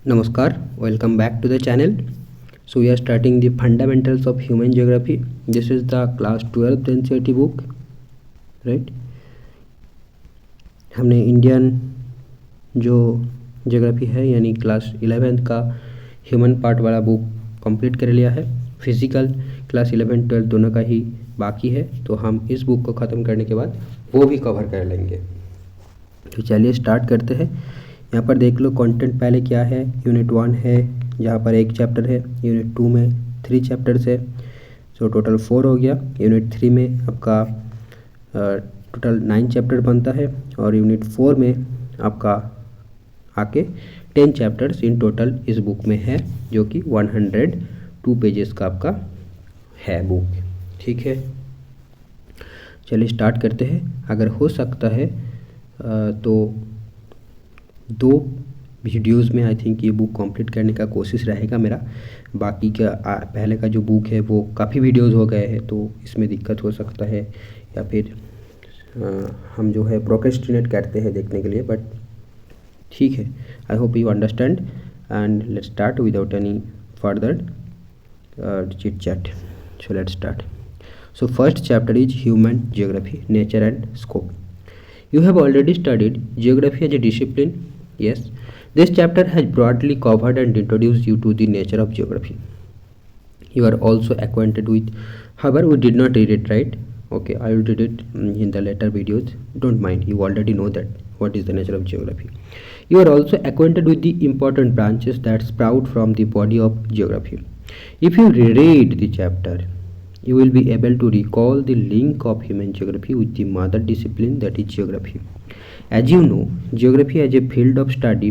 Namaskar, welcome back to the channel. So we are starting the fundamentals of human geography. This is the class 12th NCERT book, right? हमने Indian जो geography है यानी class 11th का human part वाला book complete कर लिया है। Physical class 11 12 दोनों का ही बाकी है, तो हम इस बुक को ख़त्म करने के बाद वो भी कवर कर लेंगे। तो चलिए स्टार्ट करते हैं। यहाँ पर देख लो कंटेंट पहले क्या है। यूनिट 1 है जहाँ पर एक चैप्टर है। यूनिट 2 में 3 चैप्टर्स है, सो टोटल 4 हो गया। यूनिट 3 में आपका टोटल 9 चैप्टर बनता है और यूनिट 4 में आपका आके 10 चैप्टर्स इन टोटल इस बुक में है, जो कि 102 पेजेस का आपका है बुक। ठीक है, चलिए स्टार्ट करते हैं। अगर हो सकता है तो 2 वीडियोस में आई थिंक ये बुक कंप्लीट करने का कोशिश रहेगा मेरा। बाकी का पहले का जो बुक है वो काफ़ी वीडियोस हो गए हैं, तो इसमें दिक्कत हो सकता है, या फिर हम जो है प्रोक्रेस्टिनेट करते हैं देखने के लिए। बट ठीक है, I hope you understand and let's start without any further chit chat. So let's start. So first chapter is Human Geography, Nature and Scope. You have already studied geography as a discipline. Yes, this chapter has broadly covered and introduced you to the nature of geography. You are also acquainted with, however we did not read it, right? Okay, I will read it in the later videos. Don't mind, you already know that what is the nature of geography. You are also acquainted with the important branches that sprout from the body of geography. If you reread the chapter, you will be able to recall the link of human geography with the mother discipline, that is geography. As you know, geography as a field of study.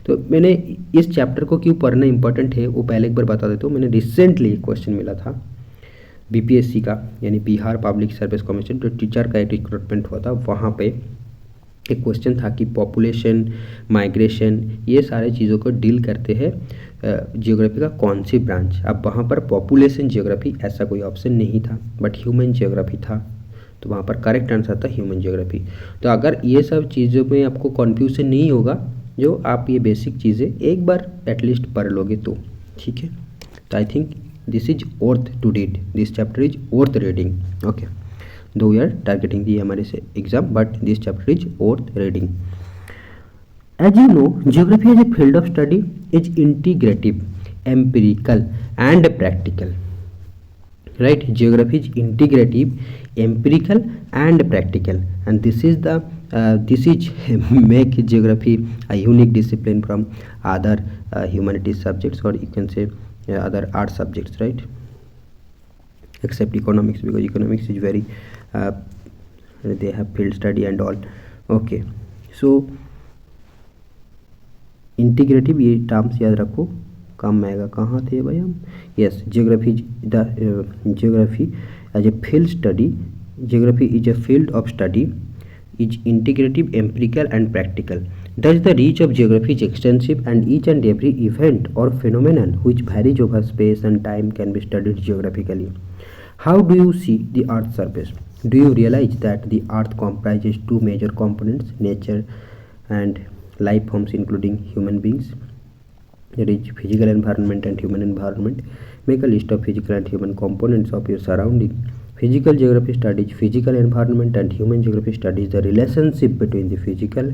तो मैंने इस chapter को क्यों पढ़ना important है वो पहले एक बार बता देता हूँ। मैंने रिसेंटली एक क्वेश्चन मिला था बीपीएससी का, यानी बिहार पब्लिक सर्विस कमीशन, जो टीचर का एक रिक्रूटमेंट हुआ था। वहाँ पे एक क्वेश्चन था कि पॉपुलेशन, माइग्रेशन, ये सारे चीज़ों को डील करते हैं जियोग्राफी का कौन सी ब्रांच। अब वहाँ पर पॉपुलेशन जियोग्राफी ऐसा कोई ऑप्शन नहीं था, बट ह्यूमन जियोग्राफी था, तो वहाँ पर करेक्ट आंसर था ह्यूमन जियोग्राफी। तो अगर ये सब चीज़ों में आपको कन्फ्यूजन नहीं होगा, जो आप ये बेसिक चीज़ें एक बार एटलीस्ट पढ़ लोगे तो ठीक है। तो I think this is worth to read, this chapter is worth reading. Okay, though we are targeting the हमारे से exam, but this chapter is worth reading. As you know, geography as a field of study is integrative, empirical and practical. Right? Geography is integrative, empirical and practical, and this is make geography a unique discipline from other humanities subjects, or you can say other art subjects, right? Except economics, because economics is very they have field study and all. Okay, so integrative, ये terms याद रखो, काम में आएगा। कहाँ थे भाई हम? Yes, geography geography as a field study, geography is a field of study, is integrative, empirical and practical. Thus the reach of geography is extensive, and each and every event or phenomenon which varies over space and time can be studied geographically. How do you see the Earth's surface? Do you realize that the Earth comprises 2 major components, nature and life forms including human beings? That is physical environment and human environment. Make a list of physical and human components of your surrounding. Physical geography studies physical environment, and human geography studies the relationship between the physical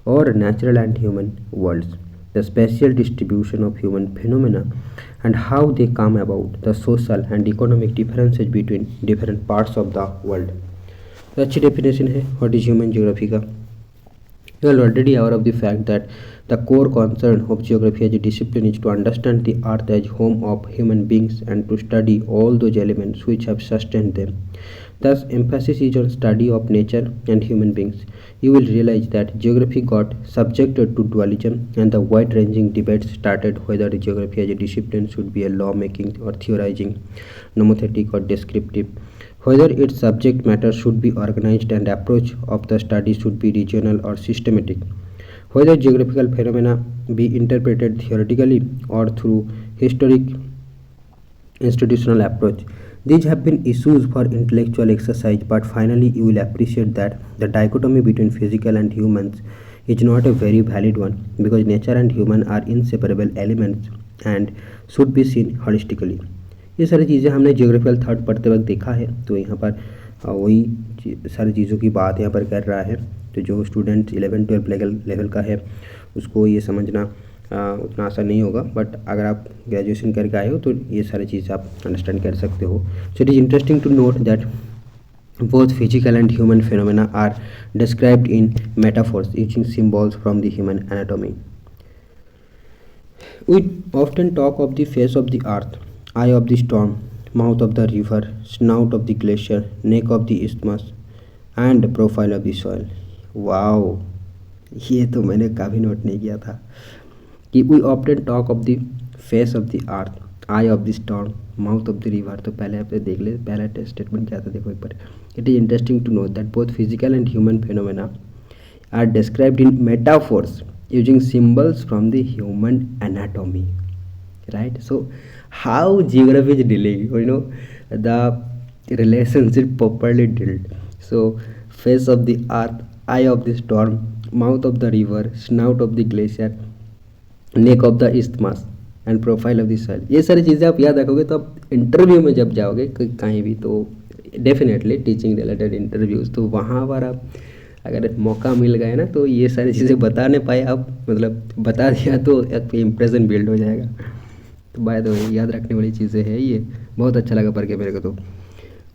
or natural and human worlds, the spatial distribution of human phenomena and how they come about, the social and economic differences between different parts of the world. तो अच्छी definition है what is human geography का। You are already aware of the fact that the core concern of geography as a discipline is to understand the earth as home of human beings and to study all those elements which have sustained them. Thus, emphasis is on study of nature and human beings. You will realize that geography got subjected to dualism, and the wide-ranging debates started whether geography as a discipline should be a law-making or theorizing, nomothetic or descriptive, whether its subject matter should be organized and approach of the study should be regional or systematic, whether geographical phenomena be interpreted theoretically or through historic institutional approach. These have been issues for intellectual exercise, but finally you will appreciate that the dichotomy between physical and is not a very valid one because nature and human are inseparable elements and should be seen holistically. ये सारी चीज़ें हमने geographical thought पढ़ते वक्त देखा है, तो यहाँ पर वही सारी चीज़ों की बात यहाँ पर कर रहा है। तो जो स्टूडेंट 11-12 लेवल का है उसको ये समझना उतना आसान नहीं होगा, बट अगर आप ग्रेजुएशन करके आए हो तो ये सारी चीज़ें आप अंडरस्टैंड कर सकते हो। So it is interesting to note that both physical and human phenomena are described in metaphors using symbols from the human anatomy. We often talk of the face of the earth, eye of the storm, mouth of the river, snout of the glacier, neck of the isthmus, and profile of the soil. Wow, ये तो मैंने कभी note नहीं किया था कि we often talk of the face of the earth, eye of the storm, mouth of the river. तो पहले आप देख ले, पहला टेस्ट स्टेटमेंट क्या था, देखो एक बार। It is interesting to know that both physical and human phenomena are described in metaphors using symbols from the human anatomy, right. So how geography is dealing, you know, the relationship properly dealt. So face of the earth, eye of the storm, mouth of the river, snout of the glacier, neck of the isthmus and profile of the soil. ये सारी चीज़ें आप याद रखोगे तो आप interview में जब जाओगे कहीं भी, तो डेफिनेटली टीचिंग रिलेटेड इंटरव्यूज़, तो वहाँ पर आप अगर मौका मिल गया ना तो ये सारी चीज़ें बता नहीं पाए आप, मतलब बता दिया तो एक इम्प्रेशन बिल्ड हो जाएगा। तो बाय द वे याद रखने वाली चीज़ें हैं ये, बहुत अच्छा लगा पढ़ के मेरे को। तो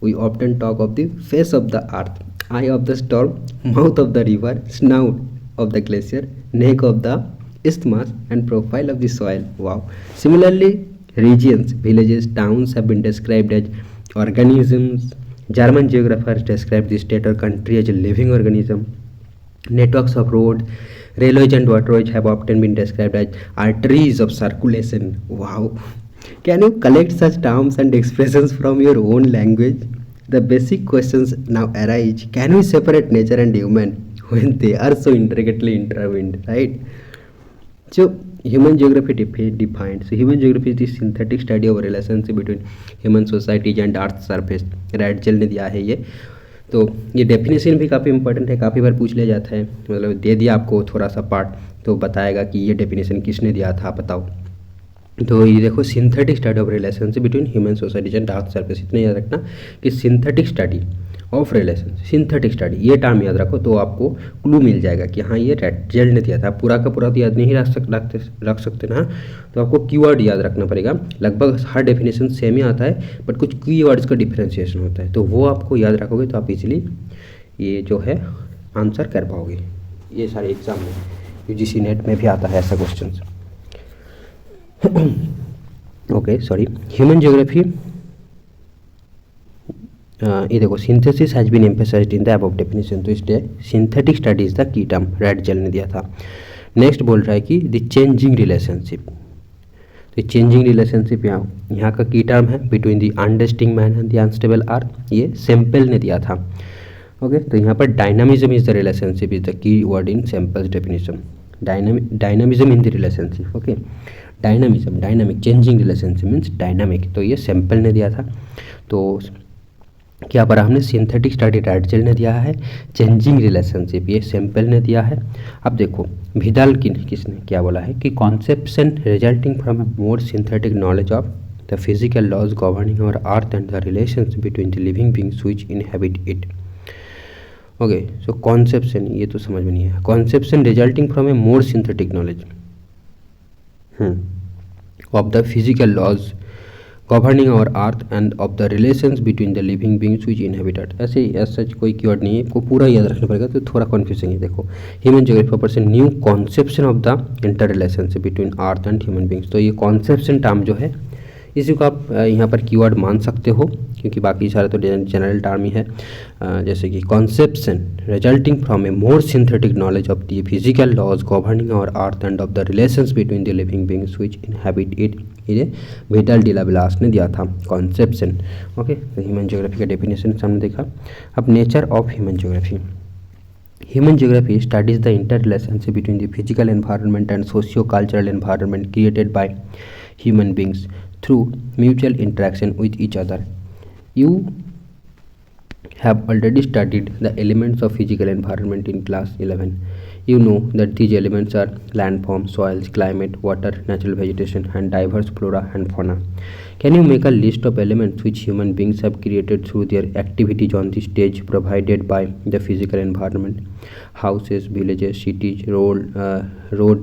we often talk of the face of the earth, eye of the storm, mouth of the river, snout of the glacier, neck of the isthmus and profile of the soil. Wow. Similarly, regions, villages, towns have been described as organisms. German geographers describe the state or country as a living organism. Networks of roads, railways and waterways have often been described as arteries of circulation. Wow. Can you collect such terms and expressions from your own language? The basic questions now arise. Can we separate nature and human when they are so intricately intertwined, right? So human geography defined. So human geography is the synthetic study of relationship between human societies and earth surface. रैटजेल ने दिया है ये, तो ये definition भी काफ़ी important है, काफ़ी बार पूछ लिया जाता है, मतलब दे दिया आपको थोड़ा सा पार्ट तो बताएगा कि ये डेफिनेशन किसने दिया था, बताओ। तो ये देखो, synthetic study of relationship between human societies and earth surface. इतना याद रखना कि synthetic study of relation, synthetic study, ये टर्म याद रखो तो आपको क्लू मिल जाएगा कि हाँ ये रैटजेल ने दिया था। पूरा का पूरा तो याद नहीं रख सकते ना, तो आपको कीवर्ड याद रखना पड़ेगा। लगभग हर डेफिनेशन सेम ही आता है, बट कुछ कीवर्ड्स का डिफरेंशिएशन होता है, तो वो आपको याद रखोगे तो आप इजीली ये जो है आंसर कर पाओगे। ये सारे एग्जाम में, यूजीसी नेट में भी आता है ऐसा question. Okay, sorry. Human geography, ये देखो, synthesis has been emphasised in the above definition, तो इसलिए synthetic study is the key term, Ratzel ने दिया था। नेक्स्ट बोल रहा है कि द चेंजिंग रिलेशनशिप, तो चेंजिंग रिलेशनशिप यहाँ का की टर्म है between the unresting man and the unstable earth, ये सैम्पल ने दिया था। ओके, तो यहाँ पर dynamism is the relationship is the की word in samples definition, dynamism in the relationship. Okay, dynamism, dynamic, changing relationship means dynamic, तो ये सैम्पल ने दिया था। तो क्या पढ़ा हमने, सिंथेटिक स्टडी रैटजेल ने दिया है, चेंजिंग रिलेशनशिप ये सैम्पल ने दिया है। अब देखो विदाल किसने क्या बोला है कि conception resulting from a more synthetic knowledge of the physical laws governing our earth and the relations between the living beings which inhabit it. Okay, so conception, ये तो समझ में नहीं है। Conception resulting from a more synthetic knowledge of the physical laws governing our earth and of the relations between the living beings which inhabited. ऐसे सच कोई keyword नहीं है, को पूरा याद रखना पड़ेगा, तो थोड़ा कन्फ्यूजिंग है। देखो, human geography offers a new conception of the inter relationship between earth and human beings. तो ये कॉन्सेप्शन टर्म जो है, इसी को आप यहाँ पर कीवर्ड मान सकते हो, क्योंकि बाकी सारे तो जनरल टर्म ही है। जैसे कि conception resulting from a more synthetic knowledge of the physical laws governing our earth and of the relations between the living beings which inhabit it, ये विडाल डी ला ब्लास ने दिया था conception. Okay, तो human geography का definition सामने देखा। अब nature of human geography, human geography studies the inter relationship between the physical environment and socio cultural environment created by human beings through mutual interaction with each other. You have already studied the elements of physical environment in class 11. You know that these elements are landform, soils, climate, water, natural vegetation, and diverse flora and fauna. Can you make a list of elements which human beings have created through their activities on the stage provided by the physical environment? Houses, villages, cities, road,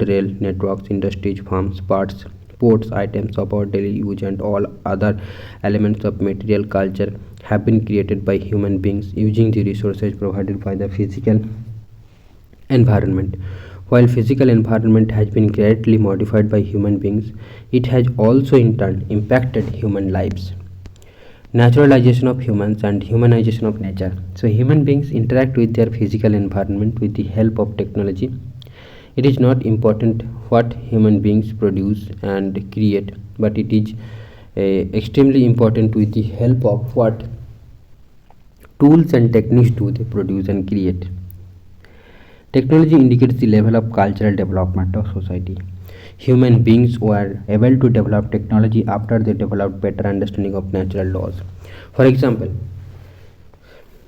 rail networks, industries, farms, parts, ports, items of our daily use, and all other elements of material culture have been created by human beings using the resources provided by the physical environment. While physical environment has been greatly modified by human beings, it has also in turn impacted human lives. Naturalization of humans and humanization of nature. So human beings interact with their physical environment with the help of technology. It is not important what human beings produce and create, but it is extremely important with the help of what tools and techniques do they produce and create. Technology indicates the level of cultural development of society. Human beings were able to develop technology after they developed better understanding of natural laws. For example,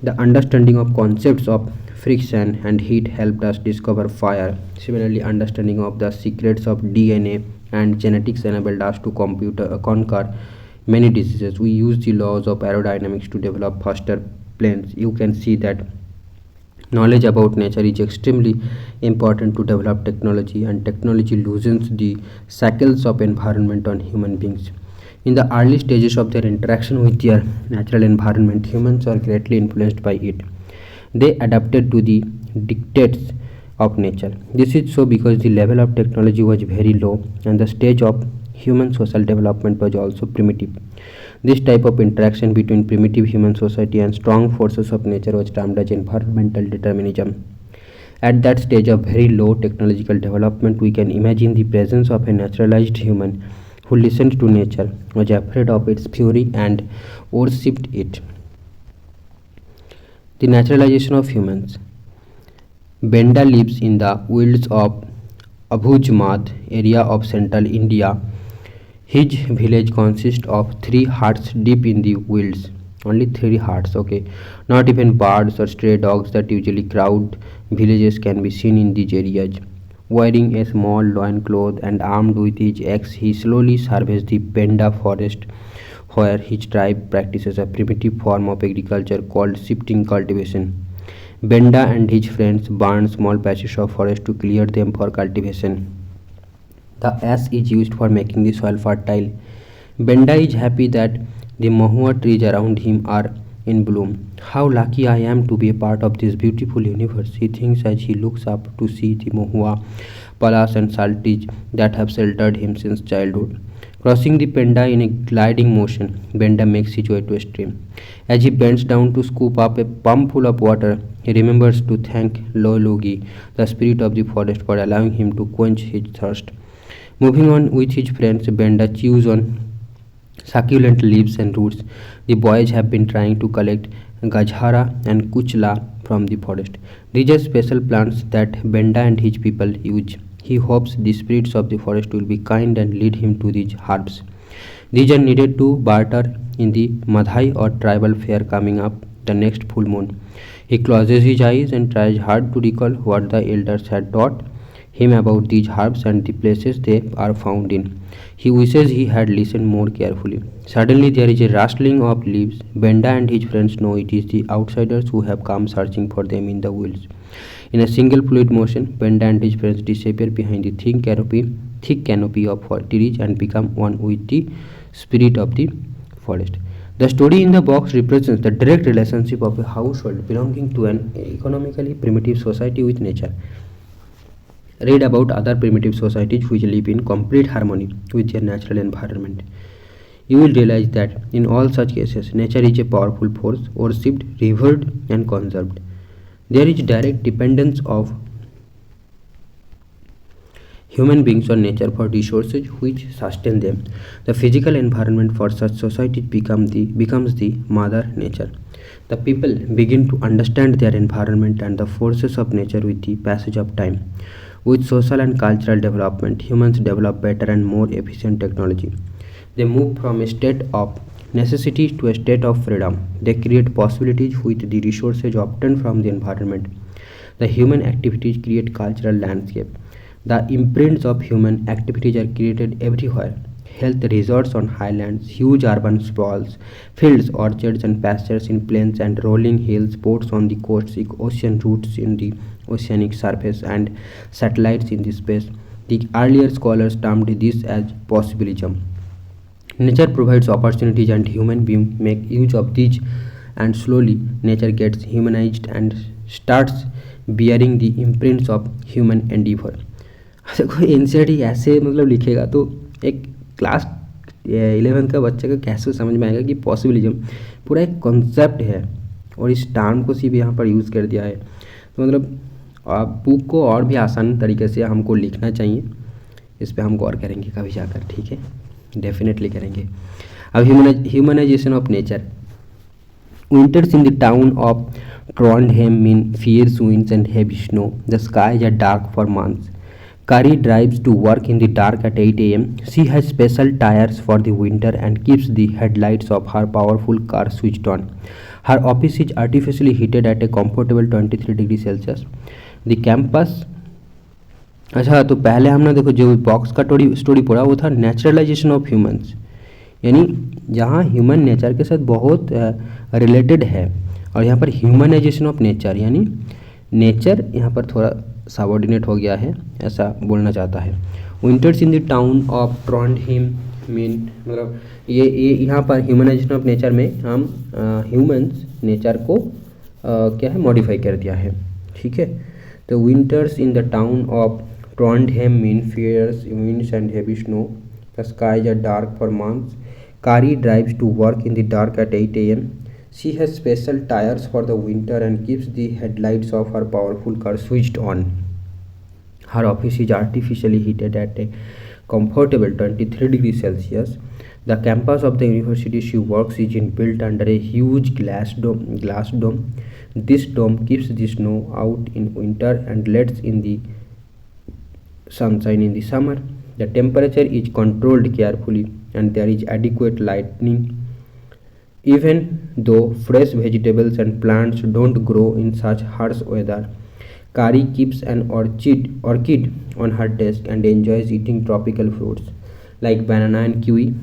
the understanding of concepts of friction and heat helped us discover fire. Similarly, understanding of the secrets of DNA and genetics enabled us to conquer many diseases. We use the laws of aerodynamics to develop faster planes. You can see that knowledge about nature is extremely important to develop technology, and technology loosens the shackles of environment on human beings. In the early stages of their interaction with their natural environment, humans are greatly influenced by it. They adapted to the dictates of nature. This is so because the level of technology was very low and the stage of human social development was also primitive. This type of interaction between primitive human society and strong forces of nature was termed as environmental determinism. At that stage of very low technological development, we can imagine the presence of a naturalized human who listened to nature, was afraid of its fury, and worshipped it. The naturalization of humans. Benda lives in the wilds of Abhujmad area of central India. His village consists of three huts deep in the wilds. Only three huts, okay. Not even birds or stray dogs that usually crowd villages can be seen in these areas. Wearing a small loincloth and armed with his axe, he slowly surveys the Benda forest, where his tribe practices a primitive form of agriculture called shifting cultivation. Benda and his friends burn small patches of forest to clear them for cultivation. The ash is used for making the soil fertile. Benda is happy that the mahua trees around him are in bloom. How lucky I am to be a part of this beautiful universe, he thinks as he looks up to see the mahua, palas, and saltrees that have sheltered him since childhood. Crossing the Penda in a gliding motion, Benda makes his way to a stream. As he bends down to scoop up a pump full of water, he remembers to thank Lologi, the spirit of the forest, for allowing him to quench his thirst. Moving on with his friends, Benda chews on succulent leaves and roots. The boys have been trying to collect gajhara and kuchla from the forest. These are special plants that Benda and his people use. He hopes the spirits of the forest will be kind and lead him to these herbs. These are needed to barter in the Madhai or tribal fair coming up the next full moon. He closes his eyes and tries hard to recall what the elders had taught him about these herbs and the places they are found in. He wishes he had listened more carefully. Suddenly there is a rustling of leaves. Benda and his friends know it is the outsiders who have come searching for them in the woods. In a single fluid motion, Benda and his friends disappear behind the thick canopy of trees and become one with the spirit of the forest. The story in the box represents the direct relationship of a household belonging to an economically primitive society with nature. Read about other primitive societies which live in complete harmony with their natural environment. You will realize that in all such cases, nature is a powerful force, worshipped, revered, and conserved. There is direct dependence of human beings on nature for resources which sustain them. The physical environment for such societies becomes the mother nature. The people begin to understand their environment and the forces of nature with the passage of time. With social and cultural development, humans develop better and more efficient technology. They move from a state of necessity to a state of freedom. They create possibilities with the resources obtained from the environment. The human activities create cultural landscape. The imprints of human activities are created everywhere. Health resorts on highlands, huge urban sprawls, fields, orchards, and pastures in plains and rolling hills, ports on the coast, ocean routes in the oceanic surface, and satellites in the space. The earlier scholars termed this as possibilism. Nature provides opportunities and human beings make use of these, and slowly nature gets humanized and starts bearing the imprints of human endeavor. देखो NCERT ऐसे मतलब लिखेगा तो एक class 11 का बच्चे का कैसे समझ में आएगा कि पॉसिबिलिज्म पूरा एक कॉन्सेप्ट है और इस टर्म को सिर्फ यहाँ पर यूज़ कर दिया है। तो मतलब आप बुक को और भी आसान तरीके से हमको लिखना चाहिए, इस पर हम गौर करेंगे कभी जाकर, ठीक है, डेफिनेटली करेंगे। अब humanisation of nature. Winters in the town of Trondheim mean fierce winds and heavy snow. The skies are dark for months. Kari drives to work in the dark at 8 a.m. She has special tires for the winter and keeps the headlights of her powerful car switched on. Her office is artificially heated at a comfortable 23 degrees Celsius. The campus। अच्छा, तो पहले हमने देखो जो box का story पढ़ा वो था नेचुरलाइजेशन ऑफ ह्यूमंस, यानी जहाँ ह्यूमन नेचर के साथ बहुत रिलेटेड है, और यहाँ पर ह्यूमनाइजेशन ऑफ नेचर यानी नेचर यहाँ पर थोड़ा सबऑर्डिनेट हो गया है, ऐसा बोलना चाहता है। Winters in the town of Trondheim mean मतलब ये यहाँ पर ह्यूमनाइजेशन ऑफ नेचर में हम ह्यूमंस नेचर को क्या है मॉडिफाई कर दिया है, ठीक है। तो winters in the town of Trondheim mean fierce winds and heavy snow. The skies are dark for months. Kari drives to work in the dark at 8 a.m. She has special tires for the winter and keeps the headlights of her powerful car switched on. Her office is artificially heated at a comfortable 23 degrees Celsius. The campus of the university she works is built under a huge glass dome. This dome keeps the snow out in winter and lets in the sunshine in the summer. The temperature is controlled carefully and there is adequate lighting. Even though fresh vegetables and plants don't grow in such harsh weather, Kari keeps an orchid on her desk and enjoys eating tropical fruits like banana and kiwi.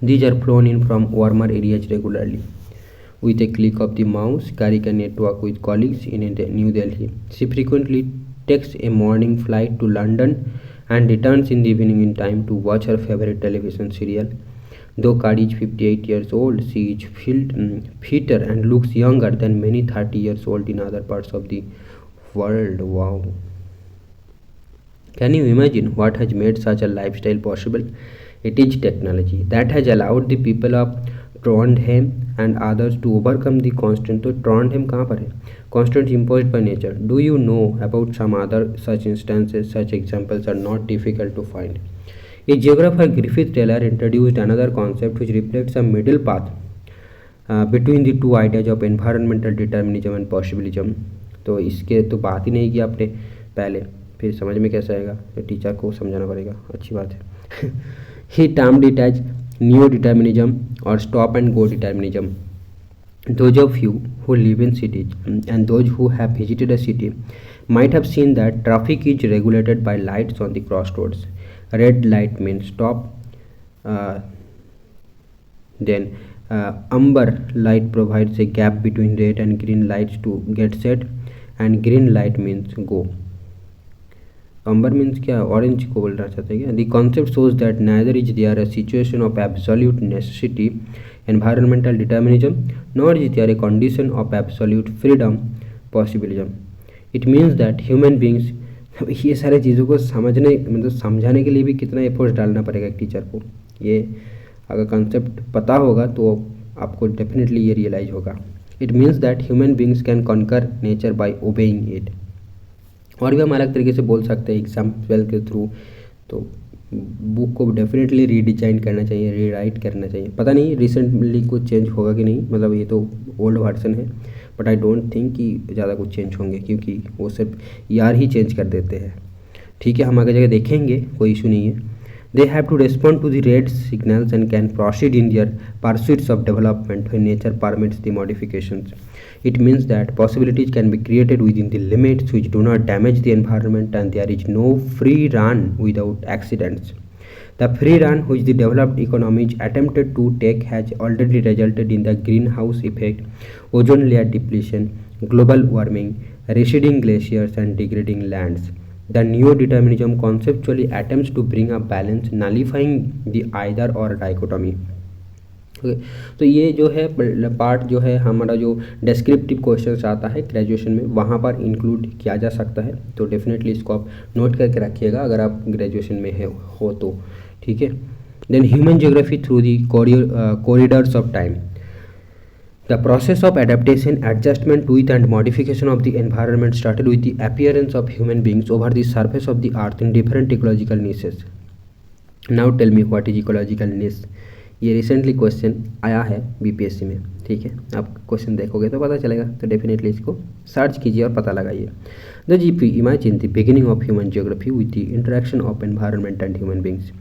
These are flown in from warmer areas regularly. With a click of the mouse, Kari can network with colleagues in New Delhi. She frequently takes a morning flight to London and returns in the evening in time to watch her favorite television serial. Though Kari is 58 years old, she is fitter and looks younger than many 30 years old in other parts of the world. Wow. Can you imagine what has made such a lifestyle possible? It is technology that has allowed the people of Trondheim and others to overcome the constraints. तो Trondheim कहाँ पर है? Constraints imposed by nature. Do you know about some other such instances? Such examples are not difficult to find. A geographer, Griffith Taylor, introduced another concept which reflects a middle path between the two ideas of environmental determinism and possibilism. तो इसके तो बात ही नहीं की आपने पहले, फिर समझ में कैसे आएगा? तो टीचर को समझाना पड़ेगा, अच्छी बात है। He termed it as neo-determinism or stop-and-go determinism. Those of you who live in cities and those who have visited a city might have seen that traffic is regulated by lights on the crossroads. Red light means stop, then amber light provides a gap between red and green lights to get set, and green light means go. Amber means क्या? Orange को बोलना चाहते हैं क्या? The concept shows that neither is there a situation of absolute necessity, environmental determinism, nor is there a condition of absolute freedom, possibilism. It means that human beings, ये सारे चीज़ों को समझने मतलब समझाने के लिए भी कितना एफर्ट्स डालना पड़ेगा एक टीचर को। ये अगर कंसेप्ट पता होगा तो आपको डेफिनेटली ये रियलाइज होगा। It means that human beings can conquer nature by obeying it. और भी हम अलग तरीके से बोल सकते हैं एग्जाम्पल के थ्रू। तो बुक को डेफिनेटली रीडिजाइन करना चाहिए, रीराइट करना चाहिए। पता नहीं रिसेंटली कुछ चेंज होगा कि नहीं, मतलब ये तो ओल्ड वर्जन है, बट आई डोंट थिंक कि ज़्यादा कुछ चेंज होंगे क्योंकि वो सिर्फ यार ही चेंज कर देते हैं। ठीक है, हम आगे जगह देखेंगे, कोई इशू नहीं है। They have to respond to the red signals and can proceed in their pursuits of development when nature permits the modifications. It means that possibilities can be created within the limits which do not damage the environment, and there is no free run without accidents. The free run which the developed economies attempted to take has already resulted in the greenhouse effect, ozone layer depletion, global warming, receding glaciers, and degrading lands. The neo-determinism conceptually attempts to bring a balance, nullifying the either or dichotomy. Okay, तो ये जो है part जो है हमारा जो descriptive questions आता है ग्रेजुएशन में वहाँ पर इंक्लूड किया जा सकता है, तो डेफिनेटली इसको आप नोट करके रखिएगा अगर आप ग्रेजुएशन में है हो तो, ठीक है। Then human geography through the corridors of time, the process of adaptation, adjustment with and modification of the environment started with the appearance of human beings over the surface of the earth in different ecological niches. Now tell me what is ecological niche? ये recently question आया है BPSC में, ठीक है। आप question देखोगे तो पता चलेगा, तो डेफिनेटली इसको सर्च कीजिए और पता लगाइए। The GP imagine the beginning of human geography with the interaction of environment and human beings.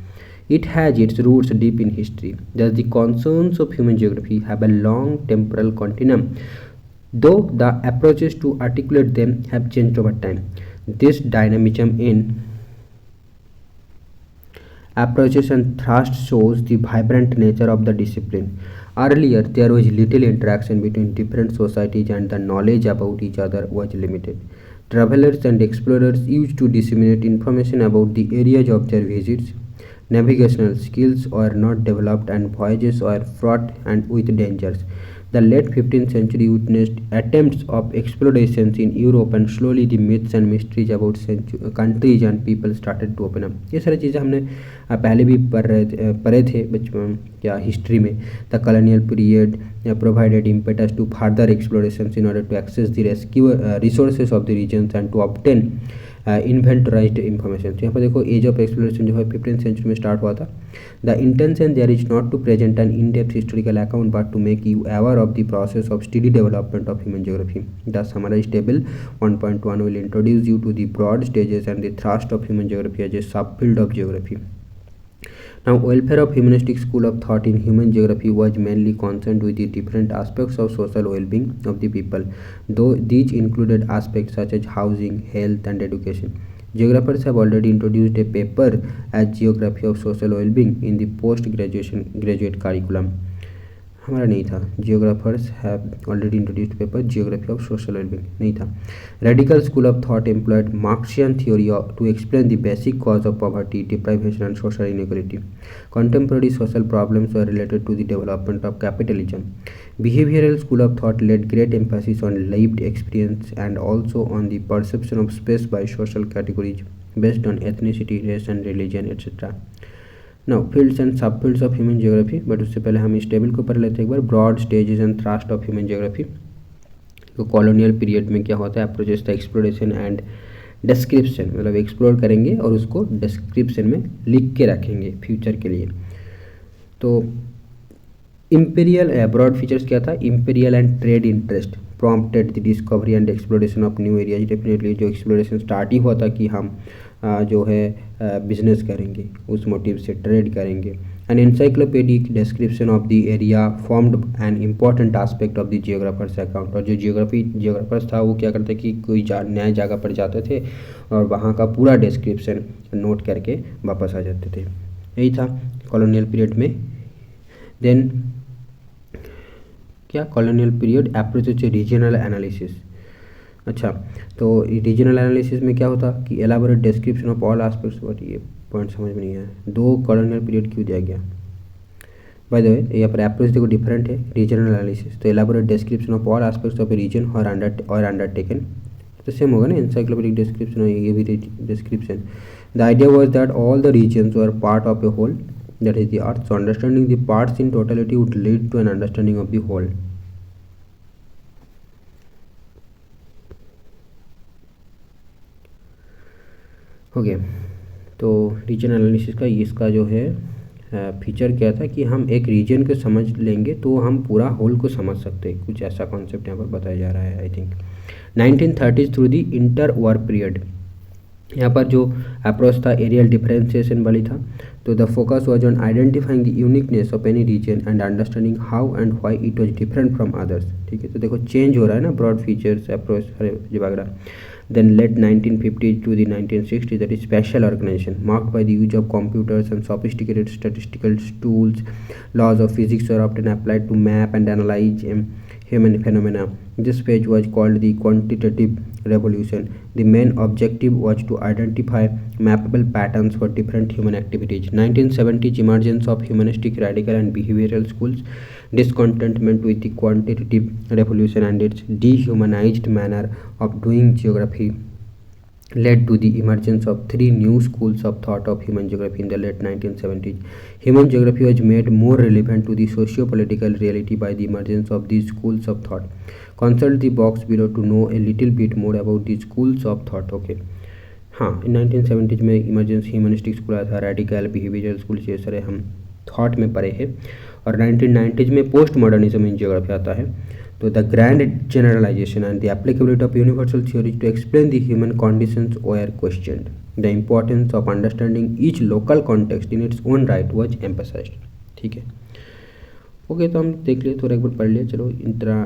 It has its roots deep in history. Thus, the concerns of human geography have a long temporal continuum, though the approaches to articulate them have changed over time. This dynamism in approaches and thrust shows the vibrant nature of the discipline. Earlier, there was little interaction between different societies and the knowledge about each other was limited. Travelers and explorers used to disseminate information about the areas of their visits. Navigational skills were not developed and voyages were fraught and with dangers. The late 15th century witnessed attempts of explorations in Europe and slowly the myths and mysteries about countries and people started to open up. ये सारी चीज़ें हमने पहले भी पढ़े थे बचपन या हिस्ट्री में. The colonial period provided impetus to further explorations in order to access the resources of the regions and to obtain inventorised information. तो यहाँ पर देखो एज ऑफ एक्सप्लोरेशन जो है 15th सेंचुरी में स्टार्ट हुआ था. The intention there is not to present an in depth historical account but to make you aware of the process of study development of human geography. The summarised table 1.1 will introduce you to the broad stages and the thrust of human geography as a sub field of geography. Now, welfare of humanistic school of thought in human geography was mainly concerned with the different aspects of social well-being of the people, though these included aspects such as housing, health, and education. Geographers have already introduced a paper as Geography of Social Well-being in the graduate curriculum. हमारा नहीं था. Geographers have already introduced paper geography of social wellbeing नहीं था. Radical school of thought employed Marxian theory to explain the basic cause of poverty, deprivation and social inequality. Contemporary social problems were related to the development of capitalism. Behavioral school of thought laid great emphasis on lived experience and also on the perception of space by social categories based on ethnicity, race and religion, etc. Now fields and sub fields of human geography, but उससे पहले हम इस table को पढ़ लेते हैं एक बार. Broad stages and thrust of human geography. तो कॉलोनियल पीरियड में क्या होता है, approaches the exploration and description, मतलब एक्सप्लोर करेंगे और उसको डिस्क्रिप्शन में लिख के रखेंगे फ्यूचर के लिए. तो इंपीरियल ब्रॉड फीचर्स क्या था, imperial and trade interest prompted the discovery and exploration of new areas. Definitely जो एक्सप्लोरेशन स्टार्ट ही हुआ था कि हम जो है बिजनेस करेंगे, उस मोटिव से ट्रेड करेंगे. An encyclopaedic description of the area formed an important aspect of the geographers account. और जो जियोग्राफर्स था वो क्या करते कि कोई नया जगह पर जाते थे और वहाँ का पूरा डिस्क्रिप्शन नोट करके वापस आ जाते थे. यही था कॉलोनियल पीरियड में. देन क्या कॉलोनियल पीरियड अप्रोच है रीजनल एनालिसिस. अच्छा, तो रीजनल एनालिसिस में क्या होता कि elaborate description of all aspects. But ये पॉइंट समझ में नहीं है, दो कॉलोनियल पीरियड क्यों दिया गया. बाय द वे यहाँ पर अप्रोच देखो डिफरेंट है. रीजनल एनालिसिस तो elaborate description of all aspects of a region are undertaken, तो सेम होगा ना एनसाइक्लोपीडिक डिस्क्रिप्शन और ये भी description. The idea was that all the regions were part of a whole, that is the earth. So understanding the parts in totality would lead to an understanding of the whole. Okay, तो reason analysis का इसका जो है feature क्या था कि हम एक रीजन को समझ लेंगे तो हम पूरा होल को समझ सकते हैं. कुछ ऐसा कॉन्सेप्ट यहाँ पर बताया जा रहा है. I think 1930s through the inter war period. यहाँ पर जो अप्रोच था एरियल डिफरेंशिएशन वाली था। तो the focus was on identifying the uniqueness of any region and understanding how and why it was different from others. ठीक है, तो देखो चेंज हो रहा है ना, ब्रॉड फीचर्स अप्रोच वगैरह। Then late 1950s to the 1960s, that is special organization marked by the use of computers and sophisticated statistical tools. Laws of physics were often applied to map and analyze human phenomena. This phase was called the quantitative revolution. The main objective was to identify mappable patterns for different human activities. 1970s emergence of humanistic, radical and behavioral schools. Discontentment with the quantitative revolution and its dehumanized manner of doing geography led to the emergence of three new schools of thought of human geography in the late 1970s. Human geography was made more relevant to the socio-political reality by the emergence of these schools of thought. Consult the box below to know a little bit more about the schools of thought. Okay. हाँ, 1970s में emergence humanistic school आया था, radical behavioural school, ये सारे हम thought में पढ़े हैं। और 1990s में पोस्ट मॉडर्निज्म इन जियोग्राफी आता है। तो the grand generalisation and the applicability of universal theories to explain the human conditions were questioned. The importance of understanding each local context in its own right was emphasised. ठीक है, okay, तो हम देख लिए, थोड़ा एक बार पढ़ लिए। चलो इंट्रा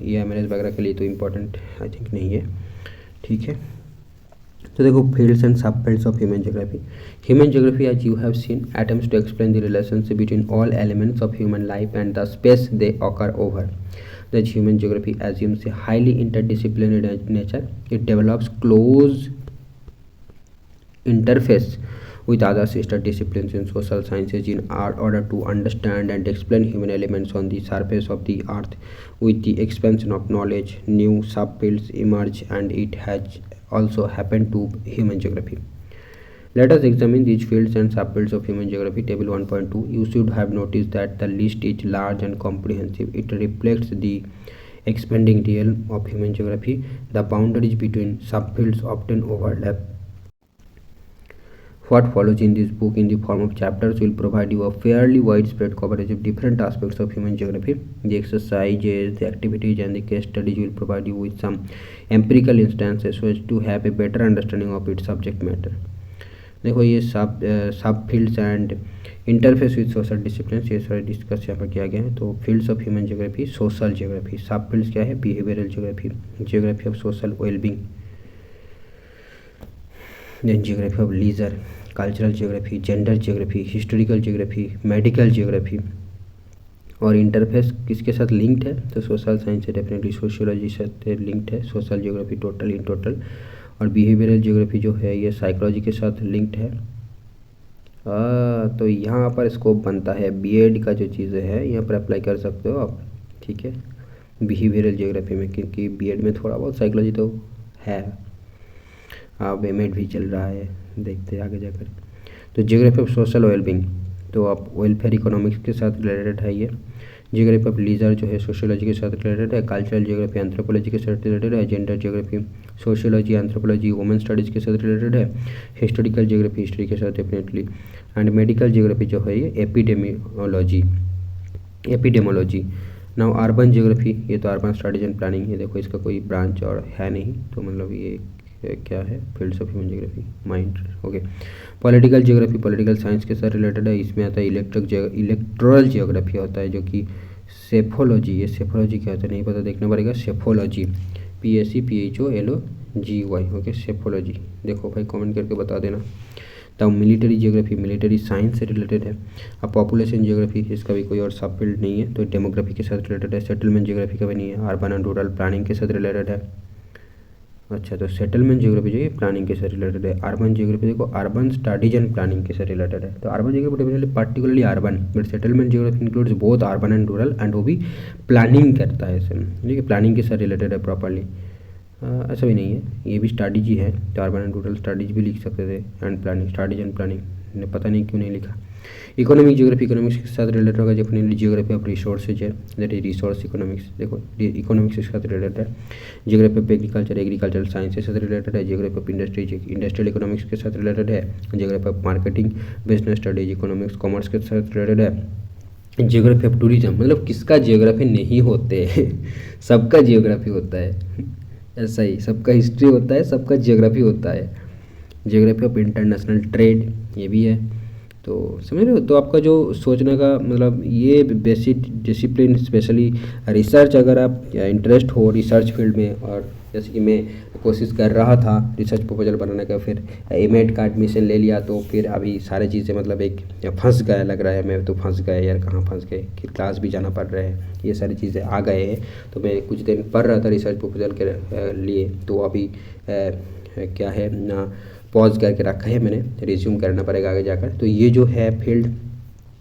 ये एमएलएस वगैरह के लिए तो इम्पोर्टेंट आई थिंक नहीं है। ठीक है, तो देखो fields and sub fields of human geography. Human geography as you have seen attempts to explain the relationship between all elements of human life and the space they occur over. The human geography assumes a highly interdisciplinary nature. It develops close interface with other sister disciplines in social sciences in order to understand and explain human elements on the surface of the earth. With the expansion of knowledge, new subfields emerge, and it has also happened to human geography. Let us examine these fields and subfields of human geography. Table 1.2. You should have noticed that the list is large and comprehensive. It reflects the expanding realm of human geography. The boundaries between subfields often overlap. What follows in this book in the form of chapters will provide you a fairly widespread coverage of different aspects of human geography. The exercises, the activities and the case studies will provide you with some empirical instances so as to have a better understanding of its subject matter. देखो ये सब fields and interface with social discipline, ये सारे discuss यहाँ पर किया गया है। तो fields of human geography, social geography. Sub fields क्या है? Behavioural geography, geography of social wellbeing, then geography of leisure, cultural geography, gender geography, historical geography, medical geography. और इंटरफेस किसके साथ लिंक्ड है? तो सोशल साइंस से डेफिनेटली सोशियोलॉजी से linked है, social geography total in total. और बिहेवियरल ज्योग्राफी जो है ये साइकोलॉजी के साथ लिंक्ड है। तो यहाँ पर स्कोप बनता है बीएड का, जो चीज़ें है यहाँ पर अप्लाई कर सकते हो आप। ठीक है, बिहेवियरल ज्योग्राफी में, क्योंकि बीएड में थोड़ा बहुत साइकोलॉजी तो है। अब एमएड भी चल रहा है, देखते हैं आगे जाकर। तो ज्योग्राफी ऑफ सोशल वेलबींग, तो आप वेलफेयर इकोनॉमिक्स के साथ रिलेटेड है ये। ज्योग्राफी ऑफ लीजर जो है सोशियोलॉजी के साथ रिलेटेड है। कल्चरल ज्योग्राफी एंथ्रोपोलॉजी के साथ रिलेटेड है। Gender geography sociology anthropology women studies के साथ रिलेटेड है। हिस्टोरिकल ज्योग्राफी हिस्ट्री के साथ डेफिनेटली। एंड मेडिकल ज्योग्राफी जो है ये एपिडेमोलॉजी। नाउ अर्बन ज्योग्राफी, ये तो अर्बन स्टडीज एंड प्लानिंग है। देखो इसका कोई ब्रांच और है नहीं, तो मतलब ये क्या है? Fields of human geography, mind. Okay, political geography political science के साथ रिलेटेड है। इसमें आता है इलेक्टोरल ज्योग्राफी होता है, जो कि सेफोलॉजी, ये सेफोलॉजी क्या होता है नहीं पता, देखना पड़ेगा। Psephology PSEPHOLOGY, okay, psephology. देखो भाई कमेंट करके बता देना। तब मिलिट्री ज्योग्राफी मिलिट्री साइंस से रिलेटेड है। अब पॉपुलेशन ज्योग्राफी, इसका भी कोई और सब फील्ड नहीं है, तो डेमोग्राफी के साथ रिलेटेड है। सेटलमेंट ज्योग्राफी का भी नहीं है, अर्बन एंड रूरल प्लानिंग के साथ रिलेटेड है। अच्छा, तो सेटलमेंट ज्योग्राफी जो है प्लानिंग के साथ रिलेटेड है। अर्बन ज्योग्राफी देखो अर्बन स्टडीज एंड प्लानिंग के साथ रिलेटेड है। तो urban geography definitely particularly urban, but settlement geography includes both urban and rural, and वो भी प्लानिंग करता है इसमें, ठीक है, प्लानिंग के साथ रिलेटेड है प्रॉपरली। ऐसा भी नहीं है, ये भी स्टडीज ही है, तो अर्बन एंड रूरल स्टडीज भी लिख सकते थे, and planning, studies and planning, पता नहीं क्यों नहीं लिखा। इकोनॉमिक ज्योग्राफी इकोनॉमिक्स के साथ रिलेटेड होगा, डेफिनेटली ज्योग्राफी ऑफ रिसोर्सेज है, दैट इज रिसोर्स इकोनॉमिक्स। देखो इकोनॉमिक्स के साथ रिलेटेड है। Geography of agriculture agricultural science के साथ रिलेटेड है। ज्योग्राफी ऑफ इंडस्ट्रियल इकोनॉमिक्स के साथ रिलेटेड है। Geography of marketing business studies economics commerce के साथ रिलेटेड है। ज्योग्राफी ऑफ टूरिज्म, मतलब किसका ज्योग्राफी नहीं होते सबका ज्योग्राफी होता है, ऐसा ही सबका हिस्ट्री होता है, सबका ज्योग्राफी होता है। जियोग्राफी ऑफ इंटरनेशनल ट्रेड ये भी है। तो समझ रहे हो, तो आपका जो सोचने का मतलब ये बेसिक डिसिप्लिन, स्पेशली रिसर्च, अगर आप इंटरेस्ट हो रिसर्च फील्ड में, और जैसे कि मैं कोशिश कर रहा था रिसर्च प्रपोजल बनाने का, फिर एमएड का एडमिशन ले लिया, तो फिर अभी सारी चीज़ें मतलब एक फंस गया लग रहा है। मैं तो फंस गया यार, कहाँ फंस गए कि क्लास भी जाना पड़ रहा है, ये सारी चीज़ें आ गए हैं। तो मैं कुछ दिन पढ़ रहा था रिसर्च प्रपोजल के लिए, तो अभी क्या है ना, पॉज करके रखा है मैंने, रिज्यूम करना पड़ेगा आगे जाकर। तो ये जो है फील्ड,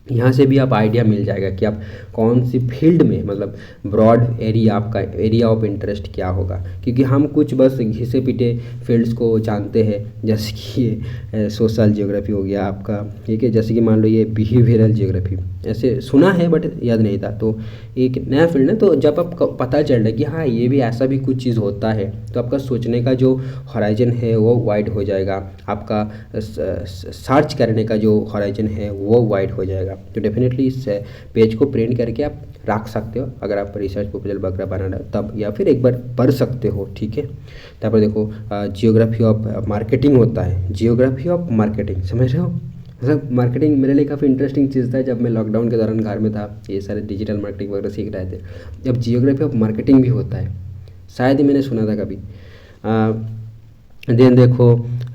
यहाँ से भी आप आइडिया मिल जाएगा कि आप कौन सी फील्ड में, मतलब ब्रॉड एरिया, आपका एरिया ऑफ इंटरेस्ट क्या होगा। क्योंकि हम कुछ बस घिसे पिटे फील्ड्स को जानते हैं, जैसे कि ये सोशल जियोग्राफी हो गया आपका, ठीक है, जैसे कि मान लो ये बिहेवियरल जियोग्राफी, ऐसे सुना है बट याद नहीं था। तो एक नया फील्ड है, तो जब आपको पता चल रहा है कि हाँ ये भी ऐसा भी कुछ चीज़ होता है, तो आपका सोचने का जो हॉराइजन है वो वाइड हो जाएगा, आपका सर्च करने का जो हॉराइजन है वो वाइड हो जाएगा। तो डेफिनेटली इस पेज को प्रिंट करके आप रख सकते हो, अगर आप रिसर्च प्रपोजल वगैरह बनाना तब, या फिर एक बार पढ़ सकते हो, ठीक है। तापर देखो जियोग्राफी ऑफ मार्केटिंग होता है, जियोग्राफी ऑफ मार्केटिंग, समझ रहे हो। मतलब मार्केटिंग मेरे लिए काफ़ी इंटरेस्टिंग चीज़ था, जब मैं लॉकडाउन के दौरान घर में था, ये सारे डिजिटल मार्केटिंग वगैरह सीख रहे थे। जब जियोग्राफी ऑफ मार्केटिंग भी होता है, शायद ही मैंने सुना था कभी। देन देखो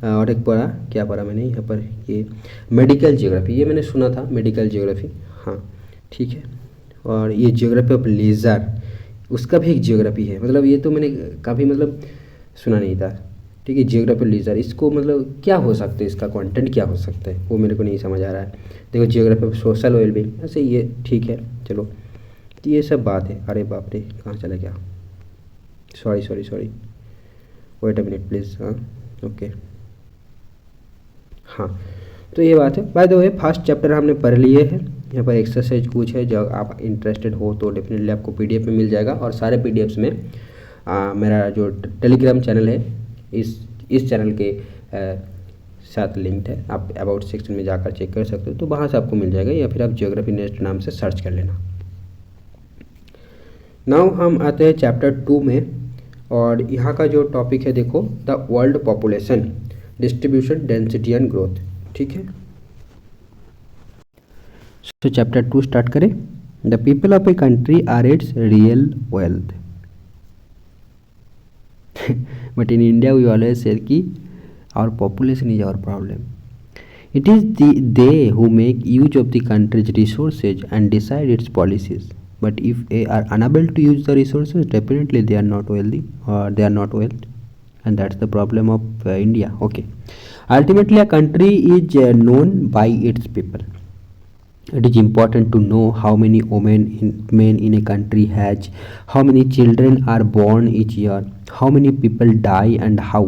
और एक पढ़ा, क्या पढ़ा मैंने यहाँ पर, ये मेडिकल जियोग्राफी, ये मैंने सुना था मेडिकल जियोग्राफी, हाँ ठीक है। और ये जियोग्राफी ऑफ लेज़र, उसका भी एक जियोग्राफी है, मतलब ये तो मैंने काफ़ी मतलब सुना नहीं था, ठीक है। जियोग्राफी लेज़र, इसको मतलब क्या हो सकता है, इसका कंटेंट क्या हो सकता है, वो मेरे को नहीं समझ आ रहा है। देखो जियोग्राफी ऑफ सोशल वेलबींग, ऐसे ये ठीक है, चलो। तो ये सब बात है। अरे बाप रे, कहाँ चला गया, sorry, wait a minute please. हाँ ओके, हाँ तो ये बात है। By the way first chapter हमने पढ़ लिए हैं, यहाँ पर एक्सरसाइज कुछ है, जब आप इंटरेस्टेड हो तो डेफिनेटली आपको पीडीएफ में मिल जाएगा। और सारे पीडीएफ्स में मेरा जो टेलीग्राम चैनल है, इस चैनल के साथ लिंक्ड है, आप अबाउट सेक्शन में जाकर चेक कर सकते हो, तो वहाँ से आपको मिल जाएगा, या फिर आप जियोग्राफी नेस्ट नाम से सर्च कर लेना। नाउ हम आते हैं चैप्टर 2 में, और यहाँ का जो टॉपिक है देखो, the world population distribution density and growth, ठीक है। सो चैप्टर 2 स्टार्ट करें। The people of a country are its real wealth, but in India we always say कि our population is our problem. It is they who make use of the country's resources and decide its policies. But if they are unable to use the resources, definitely they are not wealthy, or they are not wealth, and that's the problem of India. Okay. Ultimately, a country is known by its people. It is important to know how many men in a country has, how many children are born each year, how many people die, and how.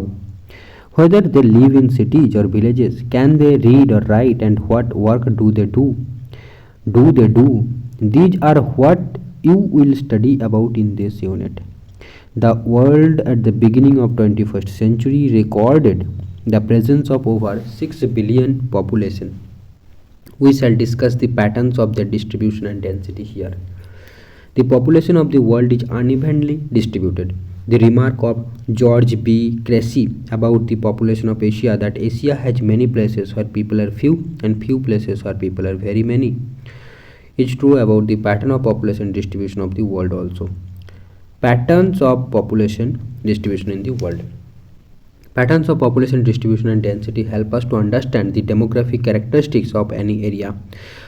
Whether they live in cities or villages, can they read or write, and what work do they do? Do they do? These are what you will study about in this unit. The world at the beginning of 21st century recorded the presence of over 6 billion population. We shall discuss the patterns of their distribution and density here. The population of the world is unevenly distributed. The remark of George B. Cressy about the population of Asia, that Asia has many places where people are few and few places where people are very many, is true about the pattern of population distribution of the world also. Patterns of population distribution in the world. Patterns of population distribution and density help us to understand the demographic characteristics of any area.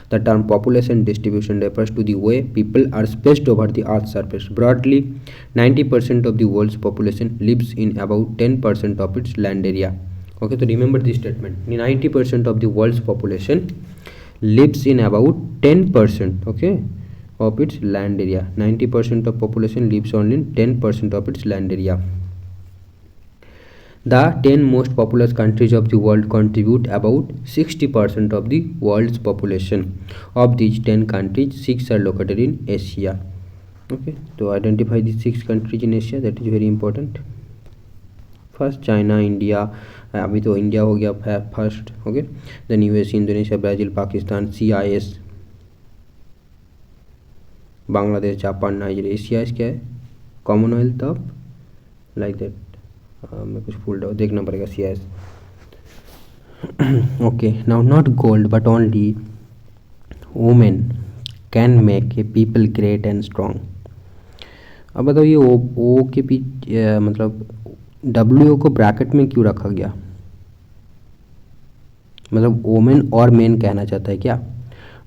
The term population distribution refers to the way people are spaced over the Earth's surface. Broadly, 90% of the world's population lives in about 10% of its land area. Okay, so remember this statement. 90% of the world's population lives in about 10%, okay, of its land area. 90% of population lives only in 10% of its land area. The 10 most populous countries of the world contribute about 60% of the world's population. Of these 10 countries, 6 are located in Asia. Okay, so identify the 6 countries in Asia, that is very important. First China, India, अभी तो India हो गया first, okay. Then US, Indonesia, Brazil, Pakistan, CIS, Bangladesh, Japan, Nigeria. CIS क्या है? Commonwealth of like that, मैं कुछ भूल रहा हूँ, देखना पड़ेगा CIS। Okay, now not gold but only women can make a people great and strong. अब बताओ ये ओ के पीछे मतलब डब्ल्यू को ब्रैकेट में क्यों रखा गया? मतलब वोमेन और मेन कहना चाहता है क्या?